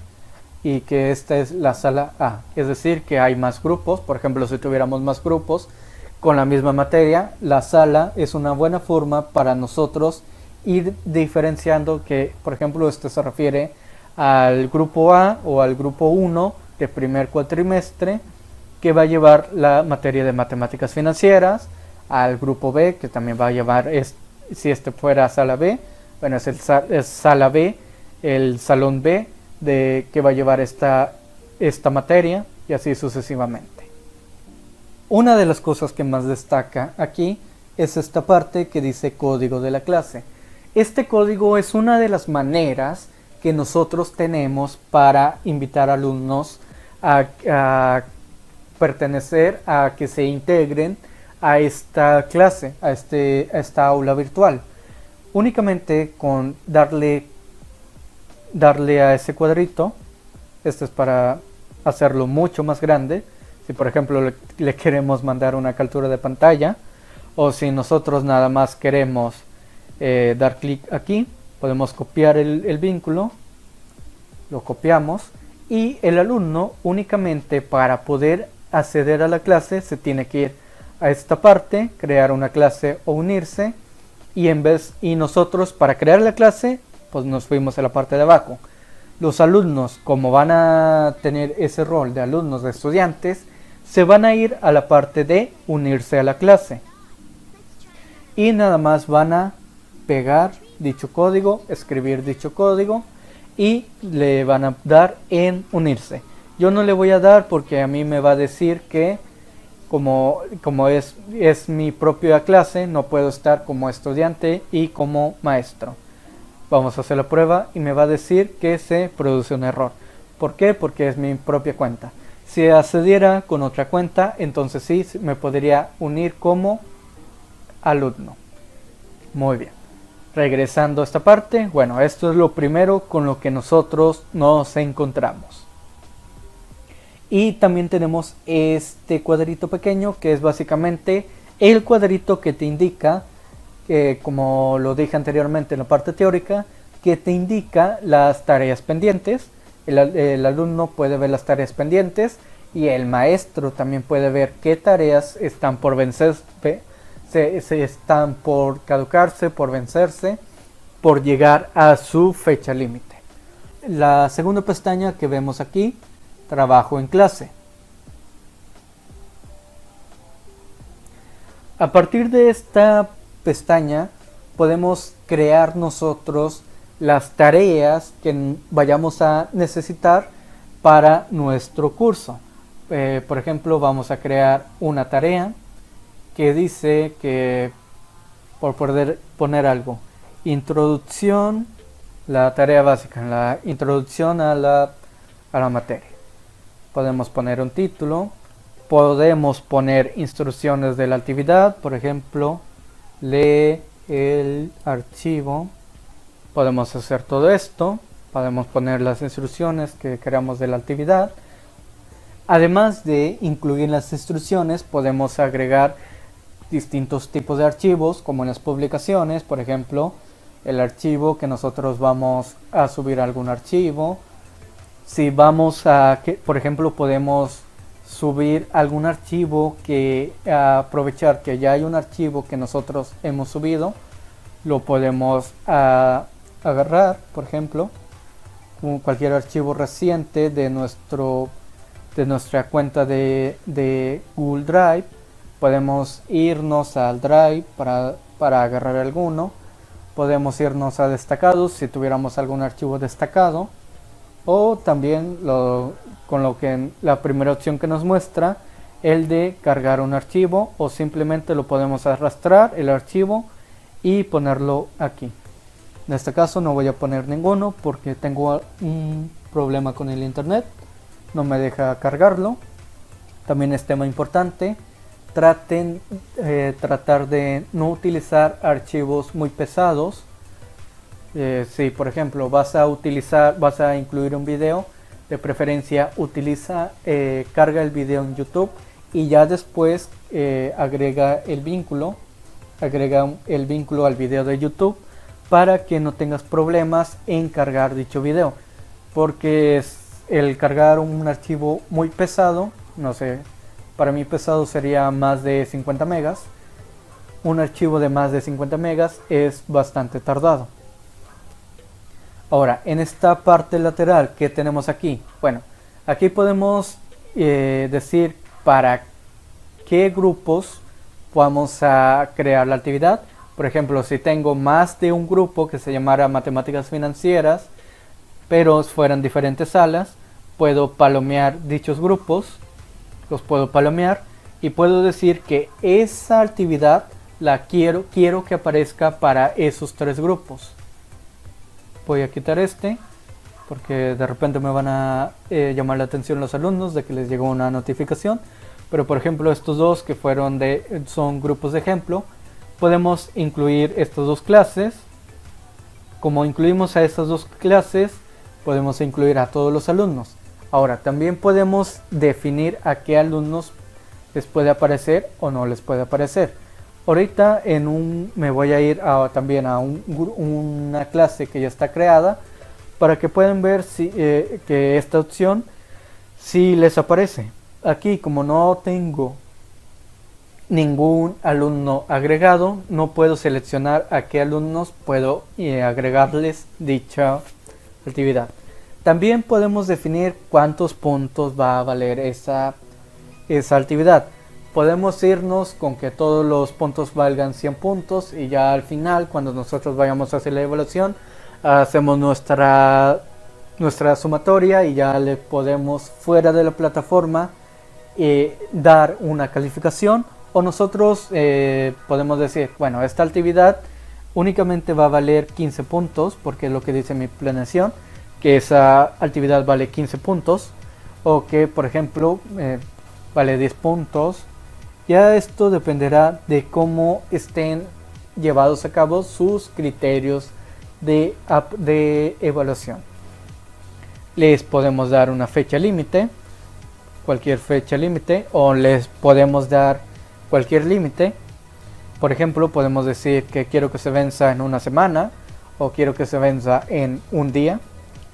y que esta es la sala A. Es decir, que hay más grupos. Por ejemplo, si tuviéramos más grupos con la misma materia, la sala es una buena forma para nosotros ir diferenciando que, por ejemplo, esto se refiere al grupo A o al grupo 1 de primer cuatrimestre, que va a llevar la materia de matemáticas financieras, al grupo B, que también va a llevar, si este fuera sala B, bueno, es sala B, el salón B, que va a llevar esta materia, y así sucesivamente. Una de las cosas que más destaca aquí es esta parte que dice código de la clase. Este código es una de las maneras que nosotros tenemos para invitar alumnos a pertenecer, a que se integren a esta clase, a esta aula virtual. Únicamente con darle a ese cuadrito, esto es para hacerlo mucho más grande. Si por ejemplo le queremos mandar una captura de pantalla, o si nosotros nada más queremos dar clic aquí, podemos copiar el vínculo, lo copiamos, y el alumno únicamente para poder acceder a la clase se tiene que ir a esta parte, crear una clase o unirse, y nosotros para crear la clase pues nos fuimos a la parte de abajo. Los alumnos, como van a tener ese rol de alumnos, de estudiantes, se van a ir a la parte de unirse a la clase y nada más van a pegar dicho código, escribir dicho código y le van a dar en unirse. Yo no le voy a dar porque a mí me va a decir que como es mi propia clase, no puedo estar como estudiante y como maestro. Vamos a hacer la prueba y me va a decir que se produce un error. ¿Por qué? Porque es mi propia cuenta. Si accediera con otra cuenta, entonces sí me podría unir como alumno. Muy bien. Regresando a esta parte, bueno, esto es lo primero con lo que nosotros nos encontramos. Y también tenemos este cuadrito pequeño que es básicamente el cuadrito que te indica, como lo dije anteriormente en la parte teórica, que te indica las tareas pendientes. El alumno puede ver las tareas pendientes y el maestro también puede ver qué tareas están por vencerse, se están por caducarse, por vencerse, por llegar a su fecha límite. La segunda pestaña que vemos aquí, trabajo en clase. A partir de esta pestaña podemos crear nosotros las tareas que vayamos a necesitar para nuestro curso. Por ejemplo, vamos a crear una tarea que dice que, por poner algo, introducción, la tarea básica, la introducción a la materia. Podemos poner un título, podemos poner instrucciones de la actividad, por ejemplo, lee el archivo. Podemos hacer todo esto, podemos poner las instrucciones que queramos de la actividad. Además de incluir las instrucciones, podemos agregar distintos tipos de archivos, como en las publicaciones, por ejemplo, el archivo que nosotros vamos a subir a algún archivo. Si vamos a, por ejemplo, podemos subir algún archivo que aprovechar que ya hay un archivo que nosotros hemos subido, lo podemos agarrar, por ejemplo, cualquier archivo reciente de nuestra cuenta de Google Drive. Podemos irnos al Drive para agarrar alguno. Podemos irnos a destacados si tuviéramos algún archivo destacado. O también con lo que la primera opción que nos muestra, el de cargar un archivo, o simplemente lo podemos arrastrar el archivo y ponerlo aquí. En este caso no voy a poner ninguno porque tengo un problema con el internet, no me deja cargarlo. También es tema importante, tratar de no utilizar archivos muy pesados. Si por ejemplo vas a incluir un video, de preferencia carga el video en YouTube y ya después agrega el vínculo al video de YouTube para que no tengas problemas en cargar dicho video, porque el cargar un archivo muy pesado, no sé, para mí pesado sería más de 50 megas. Un archivo de más de 50 megas es bastante tardado. Ahora, en esta parte lateral que tenemos aquí, bueno, aquí podemos decir para qué grupos vamos a crear la actividad. Por ejemplo, si tengo más de un grupo que se llamara matemáticas financieras, pero fueran diferentes salas, puedo palomear dichos grupos, los puedo palomear y puedo decir que esa actividad la quiero que aparezca para esos tres grupos. Voy a quitar porque de repente me van a llamar la atención los alumnos de que les llegó una notificación. Pero por ejemplo estos dos que son grupos de ejemplo, podemos incluir estas dos clases. Como incluimos a estas dos clases, podemos incluir a todos los alumnos. Ahora también podemos definir a qué alumnos les puede aparecer o no les puede aparecer. Ahorita me voy a ir también a una clase que ya está creada para que puedan ver que esta opción sí les aparece. Aquí, como no tengo ningún alumno agregado, no puedo seleccionar a qué alumnos puedo agregarles dicha actividad. También podemos definir cuántos puntos va a valer esa actividad. Podemos irnos con que todos los puntos valgan 100 puntos y ya al final, cuando nosotros vayamos a hacer la evaluación, hacemos nuestra sumatoria y ya le podemos fuera de la plataforma dar una calificación, o nosotros podemos decir, bueno, esta actividad únicamente va a valer 15 puntos porque es lo que dice mi planeación, que esa actividad vale 15 puntos, o que por ejemplo vale 10 puntos Ya esto dependerá de cómo estén llevados a cabo sus criterios de evaluación. Les podemos dar una fecha límite, cualquier fecha límite, o les podemos dar cualquier límite. Por ejemplo, podemos decir que quiero que se venza en una semana, o quiero que se venza en un día,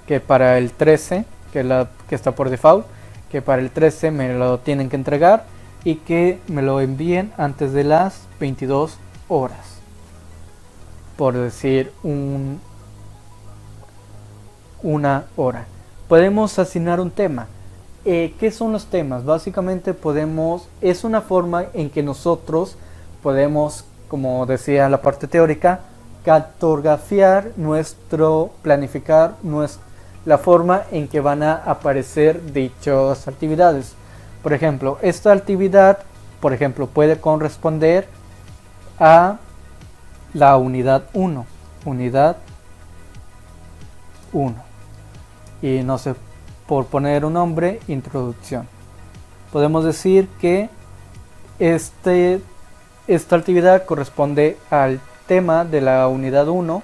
que para el 13, que está por default, que para el 13 me lo tienen que entregar y que me lo envíen antes de las 22 horas. Por decir una hora. Podemos asignar un tema. ¿Qué son los temas? Básicamente es una forma en que nosotros podemos, como decía la parte teórica, cartografiar planificar la forma en que van a aparecer dichas actividades. Por ejemplo, esta actividad, puede corresponder a la unidad 1. Y no sé, por poner un nombre, introducción. Podemos decir que esta actividad corresponde al tema de la unidad 1,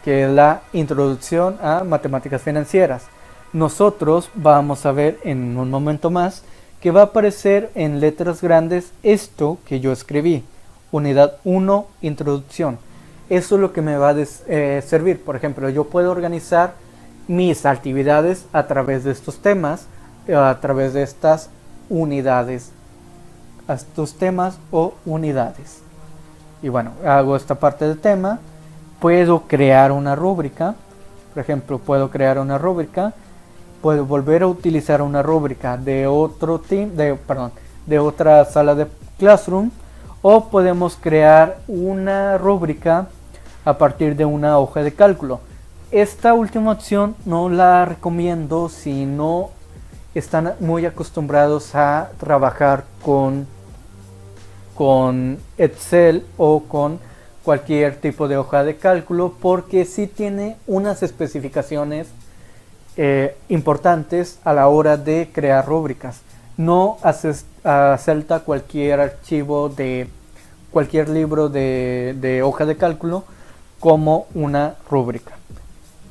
que es la introducción a matemáticas financieras. Nosotros vamos a ver en un momento más que va a aparecer en letras grandes esto que yo escribí, unidad 1, introducción. Eso es lo que me va a servir. Por ejemplo, yo puedo organizar mis actividades a través de estos temas, a través de estas unidades, estos temas o unidades. Y bueno, hago esta parte de tema. Puedo crear una rúbrica. Por ejemplo, puedo crear una rúbrica. Puedo volver a utilizar una rúbrica de otra sala de Classroom, o podemos crear una rúbrica a partir de una hoja de cálculo. Esta última opción no la recomiendo si no están muy acostumbrados a trabajar con Excel o con cualquier tipo de hoja de cálculo, porque sí tiene unas especificaciones importantes a la hora de crear rúbricas. No acepta cualquier archivo de cualquier libro de hoja de cálculo como una rúbrica.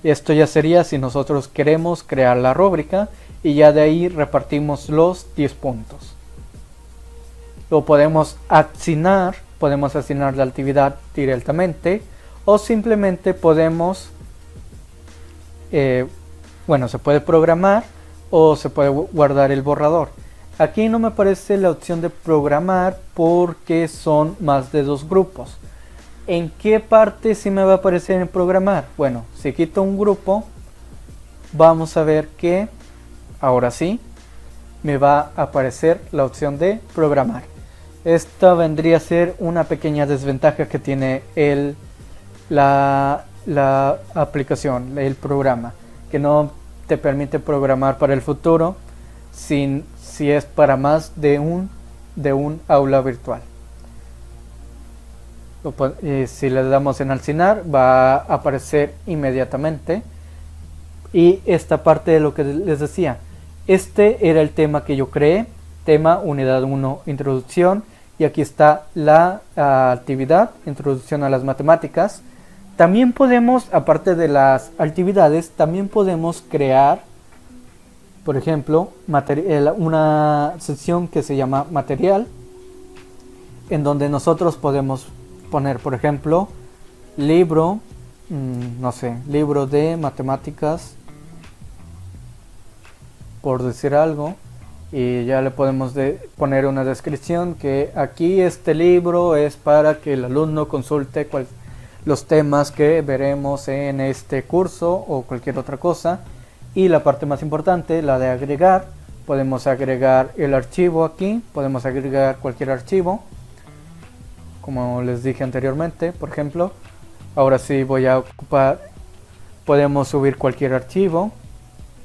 Esto ya sería si nosotros queremos crear la rúbrica y ya de ahí repartimos los 10 puntos. Lo podemos asignar la actividad directamente, o simplemente podemos, se puede programar o se puede guardar el borrador. Aquí no me aparece la opción de programar porque son más de 2 grupos. ¿En qué parte sí me va a aparecer en programar? Bueno, si quito un grupo, vamos a ver que ahora sí me va a aparecer la opción de programar. Esta vendría a ser una pequeña desventaja que tiene la aplicación, el programa, que no te permite programar para el futuro si es para más de un aula virtual. Si le damos en asignar, va a aparecer inmediatamente. Y esta parte de lo que les decía, este era el tema que yo creé, tema unidad 1, introducción, y aquí está la actividad, introducción a las matemáticas. También podemos, aparte de las actividades, también podemos crear, por ejemplo, una sección que se llama material, en donde nosotros podemos poner, por ejemplo, libro de matemáticas, por decir algo, y ya le podemos poner una descripción que aquí este libro es para que el alumno consulte los temas que veremos en este curso o cualquier otra cosa. Y la parte más importante, la de agregar, podemos agregar el archivo aquí, podemos agregar cualquier archivo, como les dije anteriormente. Por ejemplo, ahora sí voy a podemos subir cualquier archivo,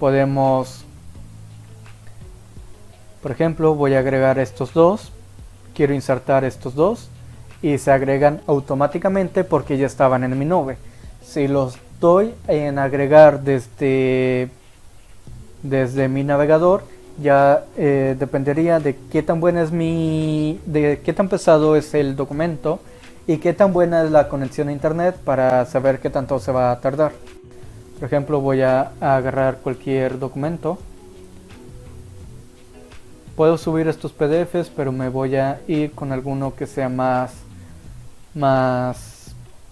por ejemplo, voy a agregar estos dos, quiero insertar estos dos, y se agregan automáticamente porque ya estaban en mi nube. Si los doy en agregar desde mi navegador, Ya dependería de qué tan buena es de qué tan pesado es el documento y qué tan buena es la conexión a internet para saber qué tanto se va a tardar. Por ejemplo, voy a agarrar cualquier documento. Puedo subir estos PDFs, pero me voy a ir con alguno que sea más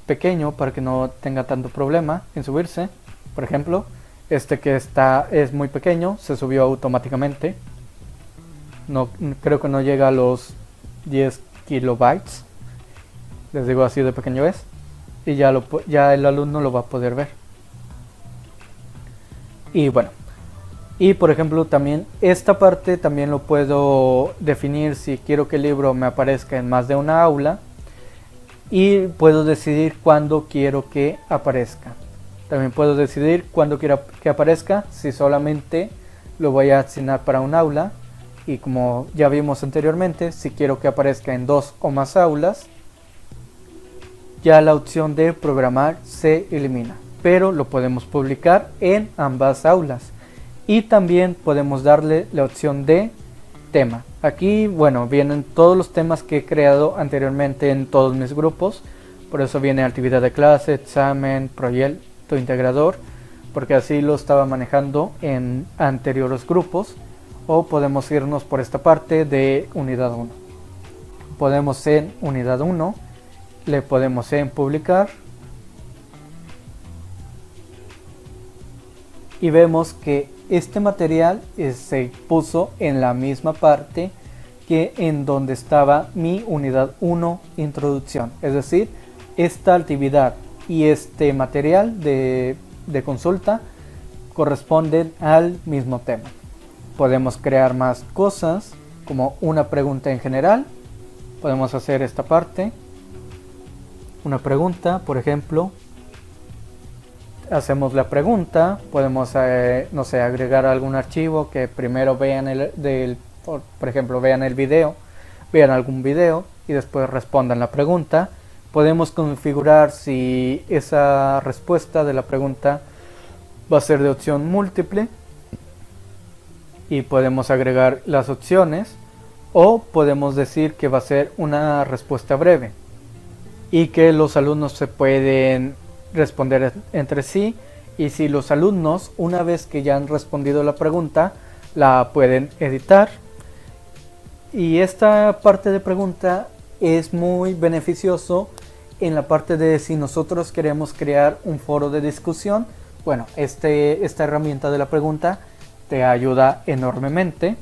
pequeño para que no tenga tanto problema en subirse. Por ejemplo, este que es muy pequeño, se subió automáticamente. No, creo que no llega a los 10 kilobytes. Les digo, así de pequeño es. Y ya el alumno lo va a poder ver. Y bueno, y por ejemplo también esta parte también lo puedo definir si quiero que el libro me aparezca en más de una aula. Y puedo decidir cuándo quiero que aparezca. También puedo decidir cuándo quiero que aparezca, si solamente lo voy a asignar para un aula. Y como ya vimos anteriormente, si quiero que aparezca en 2 o más aulas, ya la opción de programar se elimina. Pero lo podemos publicar en ambas aulas. Y también podemos darle la opción de tema. Aquí, bueno, vienen todos los temas que he creado anteriormente en todos mis grupos. Por eso viene actividad de clase, examen, proyecto integrador, porque así lo estaba manejando en anteriores grupos. O podemos irnos por esta parte de unidad 1. Podemos en unidad 1, le podemos en publicar. Y vemos que este material se puso en la misma parte que en donde estaba mi unidad 1 introducción. Es decir, esta actividad y este material de consulta corresponden al mismo tema. Podemos crear más cosas, como una pregunta en general. Podemos hacer esta parte. Una pregunta, por ejemplo. Hacemos la pregunta, podemos no sé, agregar algún archivo que primero vean por ejemplo, vean el video, vean algún video y después respondan la pregunta. Podemos configurar si esa respuesta de la pregunta va a ser de opción múltiple y podemos agregar las opciones, o podemos decir que va a ser una respuesta breve y que los alumnos se pueden responder entre sí, y si los alumnos, una vez que ya han respondido la pregunta, la pueden editar. Y esta parte de pregunta es muy beneficioso en la parte de si nosotros queremos crear un foro de discusión. Bueno, esta herramienta de la pregunta te ayuda enormemente.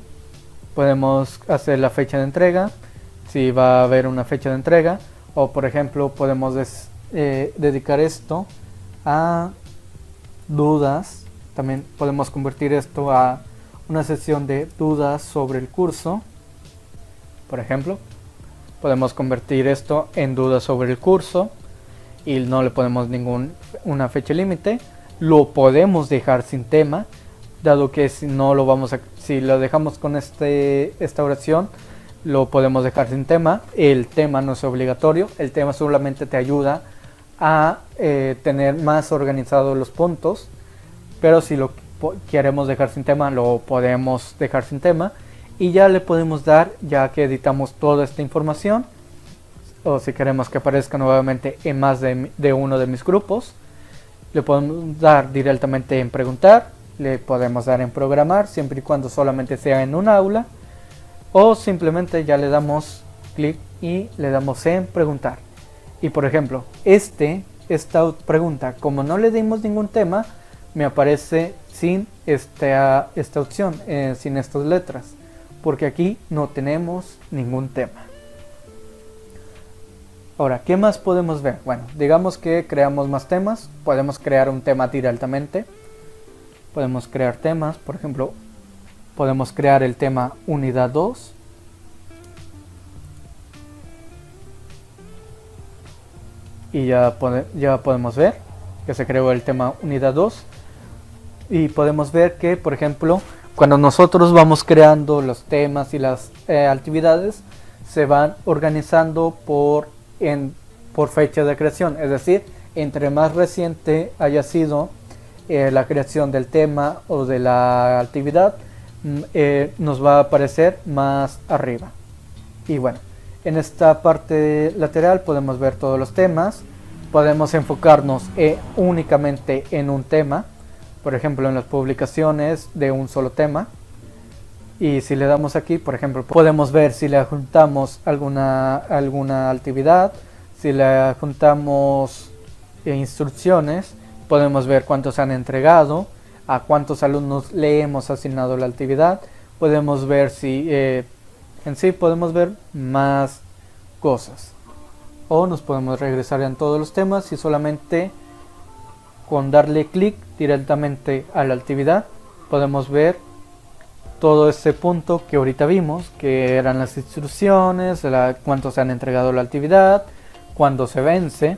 Podemos hacer la fecha de entrega, si va a haber una fecha de entrega, o por ejemplo podemos dedicar esto a dudas. También podemos convertir esto a una sesión de dudas sobre el curso. Por ejemplo, podemos convertir esto en dudas sobre el curso y no le ponemos una fecha límite. Lo podemos dejar sin tema, dado que si lo dejamos con esta oración, lo podemos dejar sin tema. El tema no es obligatorio, el tema solamente te ayuda a tener más organizados los puntos, pero si lo queremos dejar sin tema, lo podemos dejar sin tema y ya le podemos dar, ya que editamos toda esta información, o si queremos que aparezca nuevamente en más de uno de mis grupos, le podemos dar directamente en preguntar, le podemos dar en programar, siempre y cuando solamente sea en un aula, o simplemente ya le damos clic y le damos en preguntar. Y por ejemplo, esta pregunta, como no le dimos ningún tema, me aparece sin esta opción, sin estas letras, porque aquí no tenemos ningún tema. Ahora, ¿qué más podemos ver? Bueno, digamos que creamos más temas, podemos crear un tema directamente. Podemos crear temas, por ejemplo, podemos crear el tema unidad 2. Y ya podemos ver que se creó el tema unidad 2. Y podemos ver que, por ejemplo, cuando nosotros vamos creando los temas y las actividades, se van organizando por fecha de creación. Es decir, entre más reciente haya sido la creación del tema o de la actividad, nos va a aparecer más arriba. Y bueno, en esta parte lateral podemos ver todos los temas. Podemos enfocarnos únicamente en un tema, por ejemplo en las publicaciones de un solo tema. Y si le damos aquí, por ejemplo, podemos ver si le adjuntamos alguna actividad, si le adjuntamos instrucciones, podemos ver cuántos han entregado, a cuántos alumnos le hemos asignado la actividad. Podemos ver si en sí podemos ver más cosas, o nos podemos regresar en todos los temas y solamente con darle clic directamente a la actividad podemos ver todo ese punto que ahorita vimos, que eran las instrucciones, cuántos se han entregado la actividad, cuándo se vence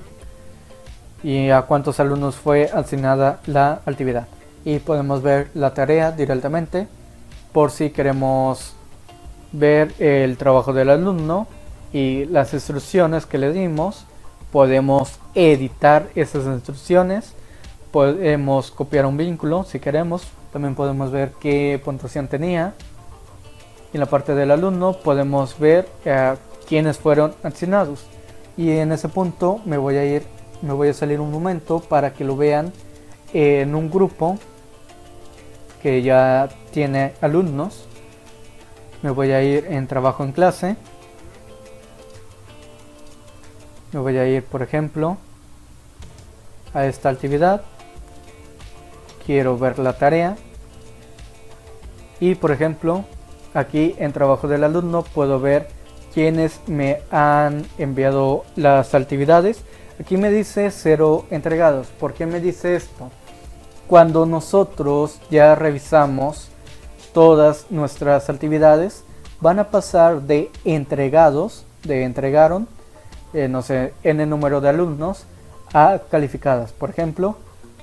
y a cuántos alumnos fue asignada la actividad. Y podemos ver la tarea directamente por si queremos ver el trabajo del alumno y las instrucciones que le dimos. Podemos editar esas instrucciones, podemos copiar un vínculo si queremos. También podemos ver qué puntuación tenía. En la parte del alumno podemos ver quiénes fueron asignados. Y en ese punto me voy a salir un momento para que lo vean en un grupo que ya tiene alumnos. Me voy a ir en trabajo en clase. Me voy a ir, por ejemplo, a esta actividad. Quiero ver la tarea. Y, por ejemplo, aquí en trabajo del alumno puedo ver quienes me han enviado las actividades. Aquí me dice 0 entregados. ¿Por qué me dice esto? Cuando nosotros ya revisamos todas nuestras actividades, van a pasar de entregados, de entregaron, no sé, n número de alumnos, a calificadas. Por ejemplo,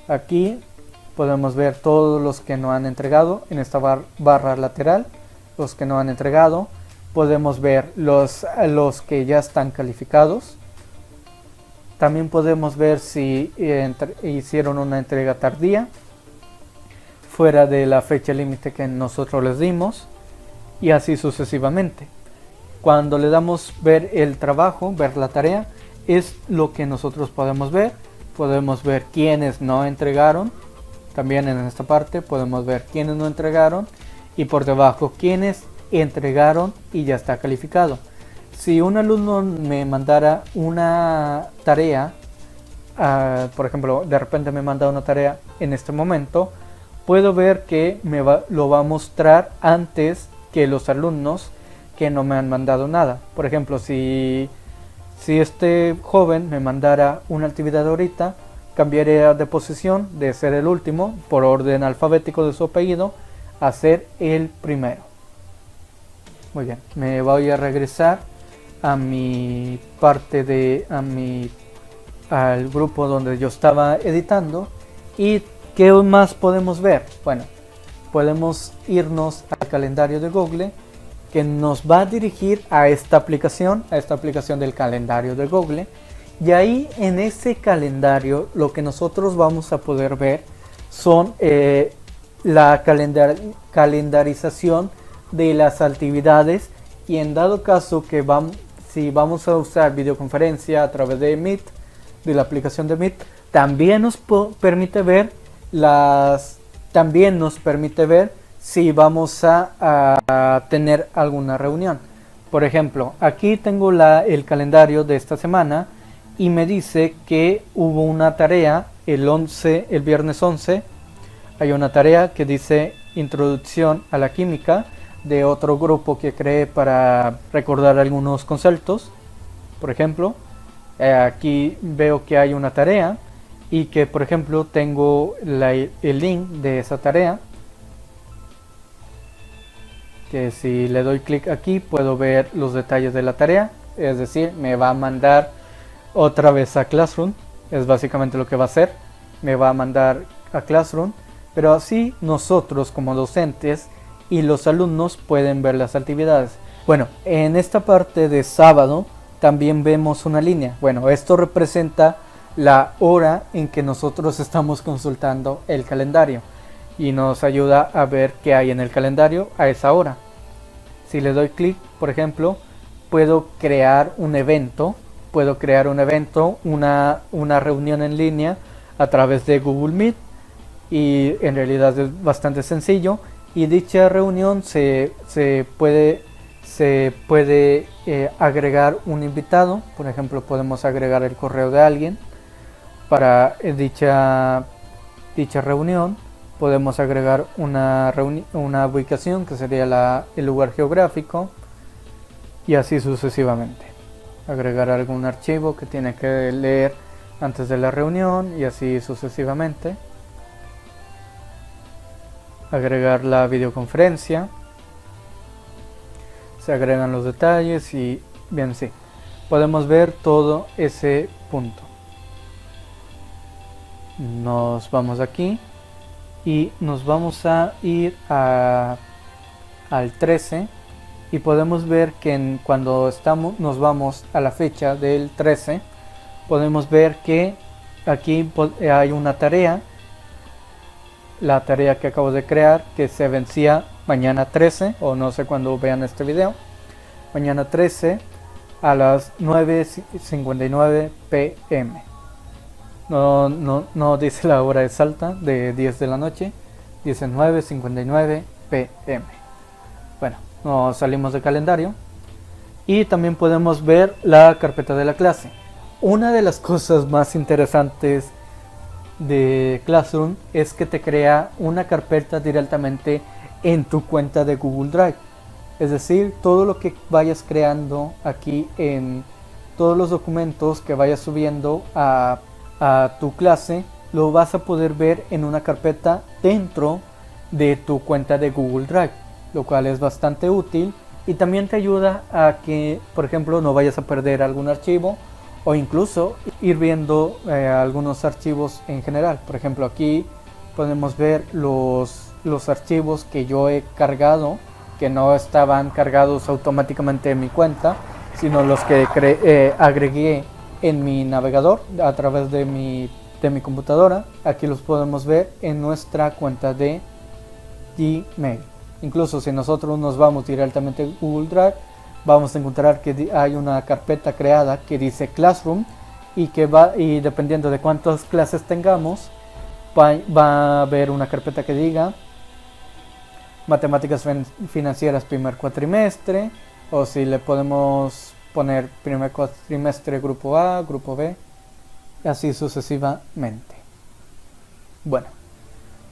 aquí podemos ver todos los que no han entregado en esta barra lateral, los que no han entregado. Podemos ver los que ya están calificados. También podemos ver si hicieron una entrega tardía, fuera de la fecha límite que nosotros les dimos, y así sucesivamente. Cuando le damos ver el trabajo, ver la tarea, es lo que nosotros podemos ver. Podemos ver quiénes no entregaron. También en esta parte podemos ver quiénes no entregaron, y por debajo quiénes entregaron y ya está calificado. Si un alumno me mandara una tarea, por ejemplo, de repente me manda una tarea en este momento, puedo ver que lo va a mostrar antes que los alumnos que no me han mandado nada. Por ejemplo, si este joven me mandara una actividad ahorita, cambiaría de posición de ser el último por orden alfabético de su apellido a ser el primero. Muy bien, me voy a regresar a mi parte al grupo donde yo estaba editando. ¿Y qué más podemos ver? Bueno, podemos irnos al calendario de Google, que nos va a dirigir a esta aplicación del calendario de Google. Y ahí en ese calendario lo que nosotros vamos a poder ver son la calendarización de las actividades, y en dado caso que si vamos a usar videoconferencia a través de Meet, de la aplicación de Meet, también nos permite ver si vamos a tener alguna reunión. Por ejemplo, aquí tengo el calendario de esta semana y me dice que hubo una tarea el viernes 11. Hay una tarea que dice Introducción a la Química, de otro grupo que creé para recordar algunos conceptos. Por ejemplo, aquí veo que hay una tarea y que, por ejemplo, tengo el link de esa tarea, que si le doy clic aquí puedo ver los detalles de la tarea. Es decir, me va a mandar otra vez a Classroom. Es básicamente lo que va a hacer, me va a mandar a Classroom, pero así nosotros como docentes y los alumnos pueden ver las actividades. Bueno, en esta parte de sábado también vemos una línea. Bueno, esto representa la hora en que nosotros estamos consultando el calendario. y nos ayuda a ver qué hay en el calendario a esa hora. Si le doy clic, por ejemplo, puedo crear un evento, una reunión en línea a través de Google Meet, y en realidad es bastante sencillo, y dicha reunión se puede agregar un invitado. Por ejemplo, podemos agregar el correo de alguien para dicha reunión. Podemos agregar una ubicación, que sería el lugar geográfico, y así sucesivamente. Agregar algún archivo que tiene que leer antes de la reunión, y así sucesivamente. Agregar la videoconferencia. Se agregan los detalles y bien, sí, podemos ver todo ese punto. Nos vamos aquí y nos vamos a ir al 13, y podemos ver que cuando nos vamos a la fecha del 13, podemos ver que aquí hay una tarea, la tarea que acabo de crear, que se vencía mañana 13, o no sé cuándo vean este video, mañana 13 a las 9:59 pm. No dice la hora exacta de 10 de la noche, dice 9:59 pm. Bueno, nos salimos del calendario y también podemos ver la carpeta de la clase. Una de las cosas más interesantes de Classroom es que te crea una carpeta directamente en tu cuenta de Google Drive. Es decir, todo lo que vayas creando aquí, en todos los documentos que vayas subiendo a tu clase, lo vas a poder ver en una carpeta dentro de tu cuenta de Google Drive, lo cual es bastante útil, y también te ayuda a que, por ejemplo, no vayas a perder algún archivo, o incluso ir viendo algunos archivos en general. Por ejemplo, aquí podemos ver los archivos que yo he cargado, que no estaban cargados automáticamente en mi cuenta, sino los que agregué en mi navegador a través de mi computadora. Aquí los podemos ver en nuestra cuenta de Gmail. Incluso si nosotros nos vamos directamente a Google Drive, vamos a encontrar que hay una carpeta creada que dice Classroom, y dependiendo de cuántas clases tengamos, va a haber una carpeta que diga Matemáticas Financieras primer cuatrimestre, o si le podemos poner primer cuatrimestre grupo A, grupo B, y así sucesivamente. Bueno,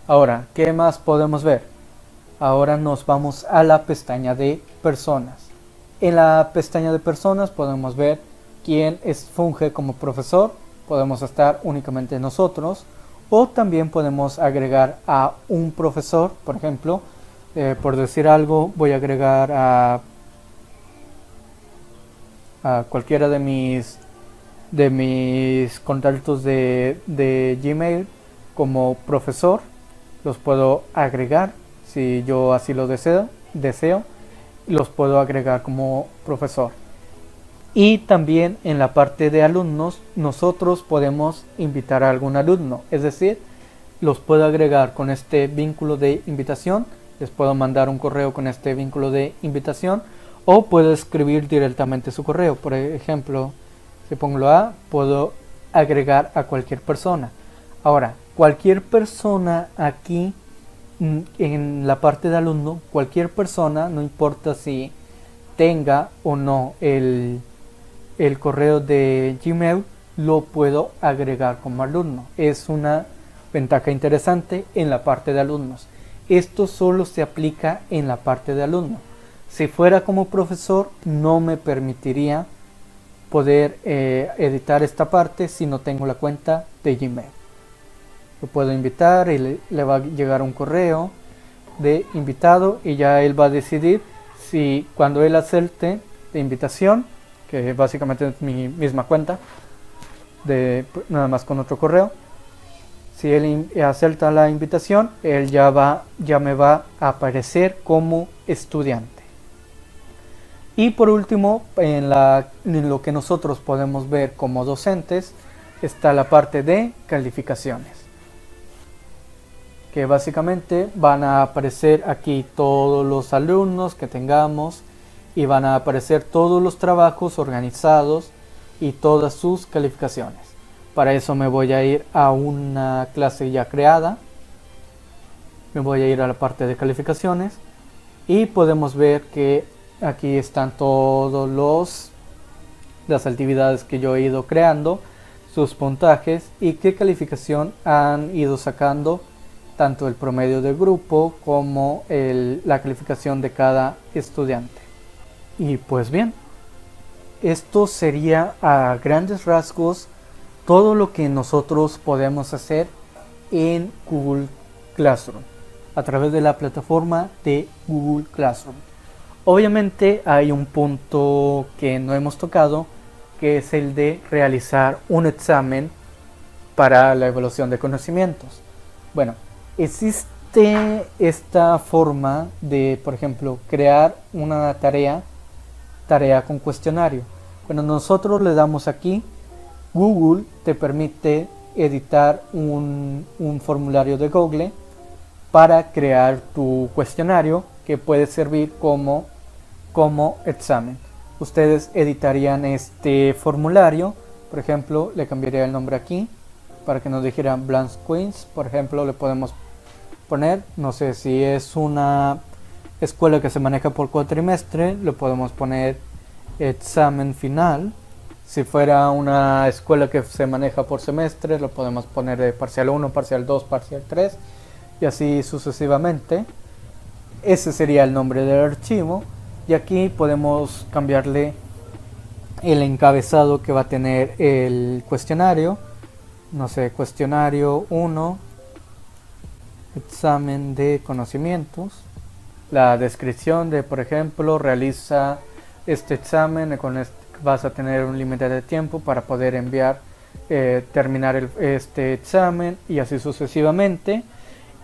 ahora, ¿qué más podemos ver? Ahora nos vamos a la pestaña de personas. En la pestaña de personas podemos ver quién funge como profesor. Podemos estar únicamente nosotros, o también podemos agregar a un profesor. Por ejemplo, por decir algo, voy a agregar a cualquiera de mis contactos de Gmail como profesor. Los puedo agregar si yo así lo deseo, los puedo agregar como profesor. Y también en la parte de alumnos, nosotros podemos invitar a algún alumno, es decir, los puedo agregar con este vínculo de invitación. Les puedo mandar un correo con este vínculo de invitación, o puedo escribir directamente su correo. Por ejemplo, si pongo A, puedo agregar a cualquier persona. Ahora, cualquier persona aquí en la parte de alumno, cualquier persona, no importa si tenga o no el correo de Gmail, lo puedo agregar como alumno. Es una ventaja interesante en la parte de alumnos. Esto solo se aplica en la parte de alumno. Si fuera como profesor, no me permitiría poder editar esta parte si no tengo la cuenta de Gmail. Lo puedo invitar y le va a llegar un correo de invitado, y ya él va a decidir si, cuando él acepte la invitación, que básicamente es mi misma cuenta, nada más con otro correo, si él acepta la invitación, él ya me va a aparecer como estudiante. Y por último, en lo que nosotros podemos ver como docentes, está la parte de calificaciones, que básicamente van a aparecer aquí todos los alumnos que tengamos y van a aparecer todos los trabajos organizados y todas sus calificaciones. Para eso me voy a ir a una clase ya creada, me voy a ir a la parte de calificaciones y podemos ver que aquí están todos las actividades que yo he ido creando, sus puntajes y qué calificación han ido sacando, tanto el promedio del grupo como la calificación de cada estudiante. Y pues bien, esto sería a grandes rasgos todo lo que nosotros podemos hacer en Google Classroom a través de la plataforma de Google Classroom. Obviamente hay un punto que no hemos tocado, que es el de realizar un examen para la evaluación de conocimientos. Bueno, existe esta forma de, por ejemplo, crear una tarea con cuestionario. Cuando nosotros le damos aquí, Google te permite editar un formulario de Google para crear tu cuestionario que puede servir como examen. Ustedes editarían este formulario, por ejemplo, le cambiaría el nombre aquí para que nos dijera Blank Quiz. Por ejemplo, le podemos poner, no sé si es una escuela que se maneja por cuatrimestre, le podemos poner examen final. Si fuera una escuela que se maneja por semestre, lo podemos poner de parcial 1, parcial 2, parcial 3 y así sucesivamente. Ese sería el nombre del archivo y aquí podemos cambiarle el encabezado que va a tener el cuestionario. No sé, cuestionario 1, examen de conocimientos. La descripción de, por ejemplo, realiza este examen, con vas a tener un límite de tiempo para poder enviar, terminar este examen y así sucesivamente.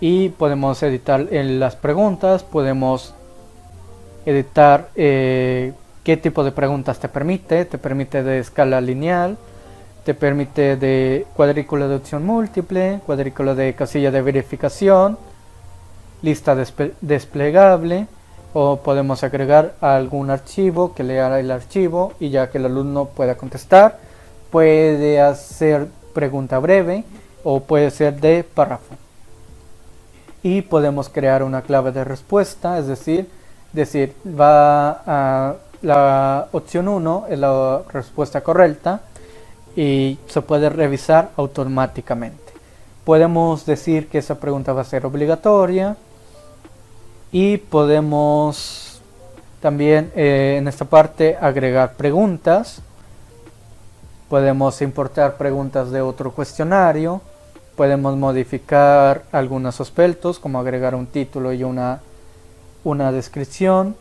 Y podemos editar las preguntas, podemos editar qué tipo de preguntas te permite de escala lineal, te permite de cuadrícula de opción múltiple, cuadrícula de casilla de verificación, lista desplegable, o podemos agregar algún archivo que lea el archivo y ya que el alumno pueda contestar, puede hacer pregunta breve o puede ser de párrafo. Y podemos crear una clave de respuesta, es decir, va a la opción 1 es la respuesta correcta y se puede revisar automáticamente. Podemos decir que esa pregunta va a ser obligatoria y podemos también en esta parte agregar preguntas. Podemos importar preguntas de otro cuestionario. Podemos modificar algunos aspectos como agregar un título y una descripción.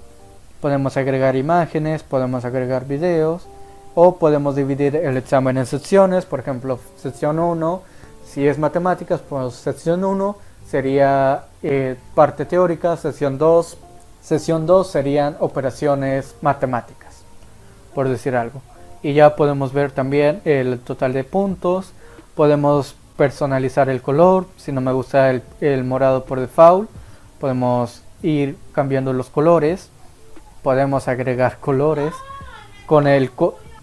Podemos agregar imágenes, podemos agregar videos o podemos dividir el examen en secciones. Por ejemplo, sección 1, si es matemáticas, pues sección 1 sería parte teórica, sección 2 serían operaciones matemáticas, por decir algo. Y ya podemos ver también el total de puntos. Podemos personalizar el color. Si no me gusta el morado por default, podemos ir cambiando los colores. Podemos agregar colores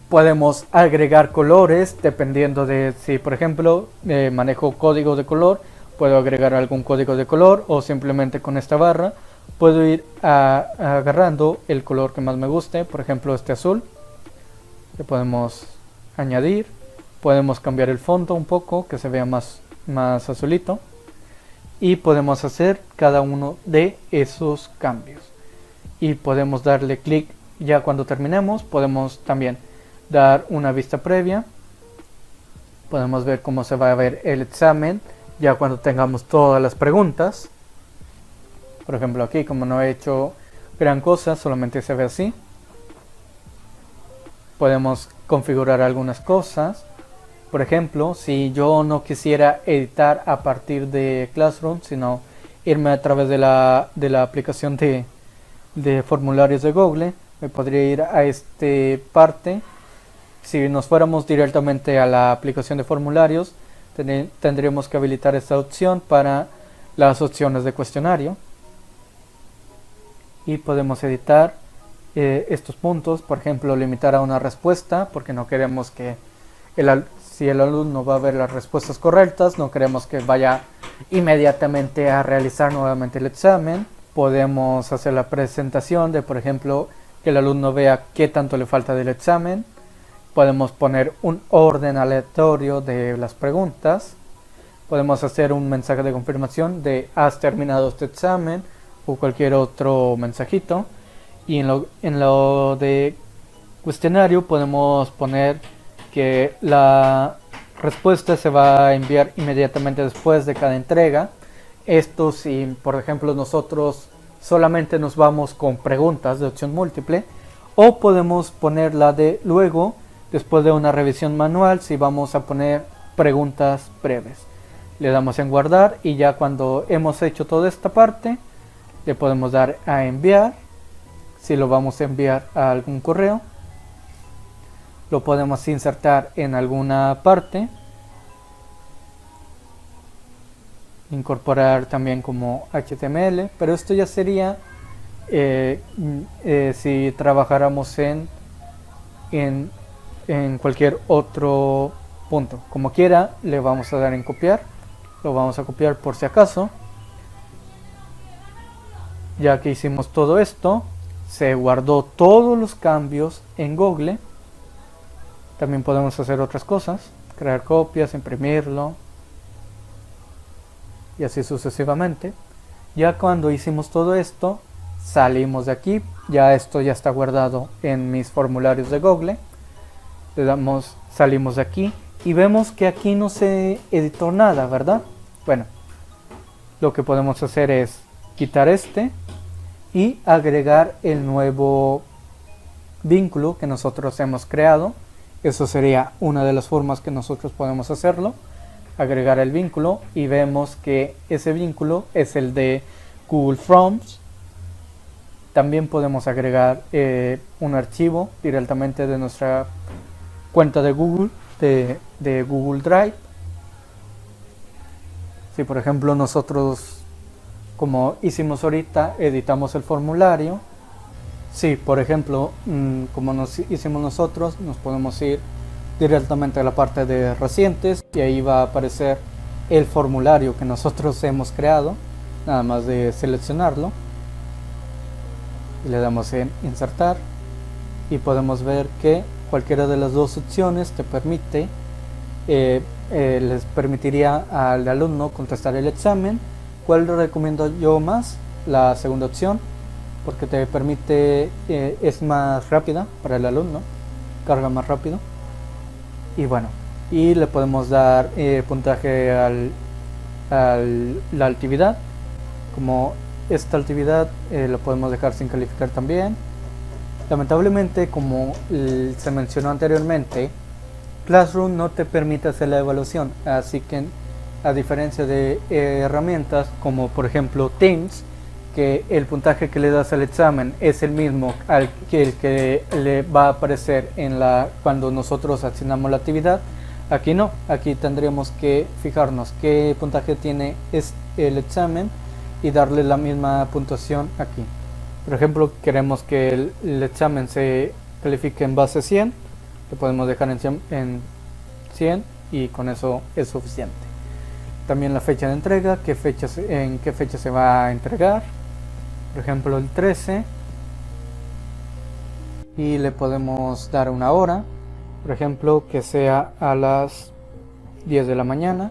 podemos agregar colores dependiendo de si, por ejemplo, manejo código de color, puedo agregar algún código de color o simplemente con esta barra puedo ir agarrando el color que más me guste. Por ejemplo, este azul que podemos añadir. Podemos cambiar el fondo un poco, que se vea más azulito. Y podemos hacer cada uno de esos cambios. Y podemos darle clic ya cuando terminemos. Podemos también dar una vista previa. Podemos ver cómo se va a ver el examen ya cuando tengamos todas las preguntas. Por ejemplo, aquí como no he hecho gran cosa, solamente se ve así. Podemos configurar algunas cosas. Por ejemplo, si yo no quisiera editar a partir de Classroom, sino irme a través de la aplicación de formularios de Google, me podría ir a esta parte. Si nos fuéramos directamente a la aplicación de formularios, tendríamos que habilitar esta opción para las opciones de cuestionario y podemos editar estos puntos, por ejemplo limitar a una respuesta porque no queremos que si el alumno va a ver las respuestas correctas, no queremos que vaya inmediatamente a realizar nuevamente el examen. Podemos hacer la presentación de, por ejemplo, que el alumno vea qué tanto le falta del examen. Podemos poner un orden aleatorio de las preguntas. Podemos hacer un mensaje de confirmación de has terminado este examen o cualquier otro mensajito. Y en lo de cuestionario podemos poner que la respuesta se va a enviar inmediatamente después de cada entrega. Esto si, por ejemplo, nosotros solamente nos vamos con preguntas de opción múltiple, o podemos ponerla de luego, después de una revisión manual, si vamos a poner preguntas breves. Le damos en guardar y ya cuando hemos hecho toda esta parte, le podemos dar a enviar. Si lo vamos a enviar a algún correo, lo podemos insertar en alguna parte, incorporar también como HTML, pero esto ya sería si trabajáramos en cualquier otro punto. Como quiera, le vamos a dar en copiar, lo vamos a copiar por si acaso. Ya que hicimos todo esto, se guardó todos los cambios en Google. También podemos hacer otras cosas, crear copias, imprimirlo y así sucesivamente. Ya cuando hicimos todo esto, salimos de aquí. Ya esto ya está guardado en mis formularios de Google. Le damos, salimos de aquí y vemos que aquí no se editó nada, ¿verdad? Bueno, lo que podemos hacer es quitar este y agregar el nuevo vínculo que nosotros hemos creado. Eso sería una de las formas que nosotros podemos hacerlo, agregar el vínculo, y vemos que ese vínculo es el de Google Forms. También podemos agregar un archivo directamente de nuestra cuenta de Google, de Google Drive. Si por ejemplo nosotros, como hicimos ahorita, editamos el formulario. Sí, por ejemplo, como hicimos nosotros, nos podemos ir directamente a la parte de recientes y ahí va a aparecer el formulario que nosotros hemos creado, nada más de seleccionarlo y le damos en insertar y podemos ver que cualquiera de las dos opciones te permite, les permitiría al alumno contestar el examen. ¿Cuál recomiendo yo más? La segunda opción, porque te permite, es más rápida para el alumno, carga más rápido. Y bueno, y le podemos dar puntaje a la actividad. Como esta actividad lo podemos dejar sin calificar también. Lamentablemente, como se mencionó anteriormente, Classroom no te permite hacer la evaluación, así que a diferencia de herramientas como por ejemplo Teams, que el puntaje que le das al examen es el mismo que el que le va a aparecer cuando nosotros asignamos la actividad. Aquí no, aquí tendríamos que fijarnos qué puntaje tiene el examen y darle la misma puntuación aquí. Por ejemplo, queremos que el examen se califique en base 100, lo podemos dejar en 100 y con eso es suficiente. También la fecha de entrega, en qué fecha se va a entregar. Por ejemplo, el 13, y le podemos dar una hora, por ejemplo, que sea a las 10 de la mañana.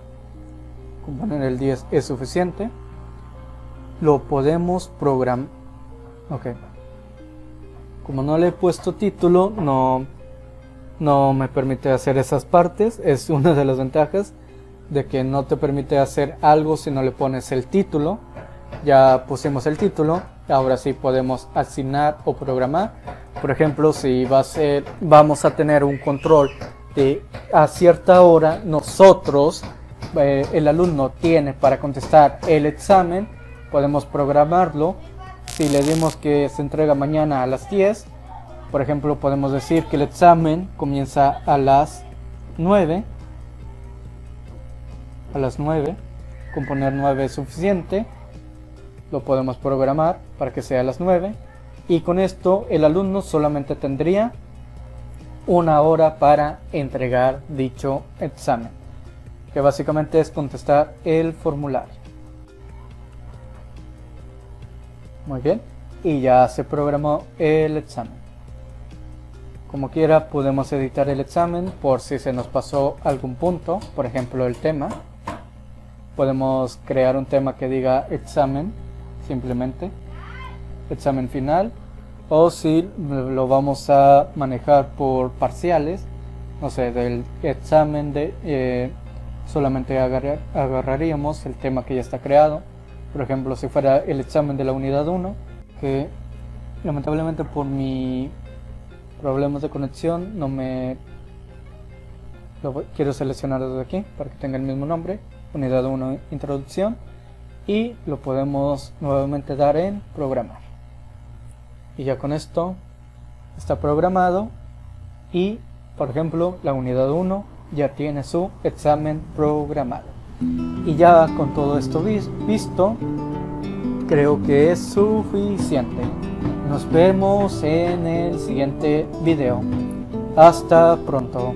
Con poner el 10 es suficiente. Lo podemos programar. Ok. Como no le he puesto título, no me permite hacer esas partes. Es una de las ventajas de que no te permite hacer algo si no le pones el título. Ya pusimos el título, ahora sí podemos asignar o programar. Por ejemplo, si vamos a tener un control de a cierta hora nosotros, el alumno tiene para contestar el examen, podemos programarlo. Si le dimos que se entrega mañana a las 10, por ejemplo, podemos decir que el examen comienza a las 9. Con poner 9 es suficiente, lo podemos programar para que sea a las 9 y con esto el alumno solamente tendría 1 hora para entregar dicho examen, que básicamente es contestar el formulario. Muy bien, y ya se programó el examen. Como quiera podemos editar el examen por si se nos pasó algún punto, por ejemplo el tema. Podemos crear un tema que diga examen, simplemente examen final, o si lo vamos a manejar por parciales, no sé, del examen de solamente agarraríamos el tema que ya está creado. Por ejemplo, si fuera el examen de la unidad 1, que lamentablemente por mi problemas de conexión no me lo quiero seleccionar desde aquí para que tenga el mismo nombre, unidad 1 introducción, y lo podemos nuevamente dar en programar. Y ya con esto está programado y, por ejemplo, la unidad 1 ya tiene su examen programado. Y ya con todo esto visto, creo que es suficiente. Nos vemos en el siguiente video. Hasta pronto.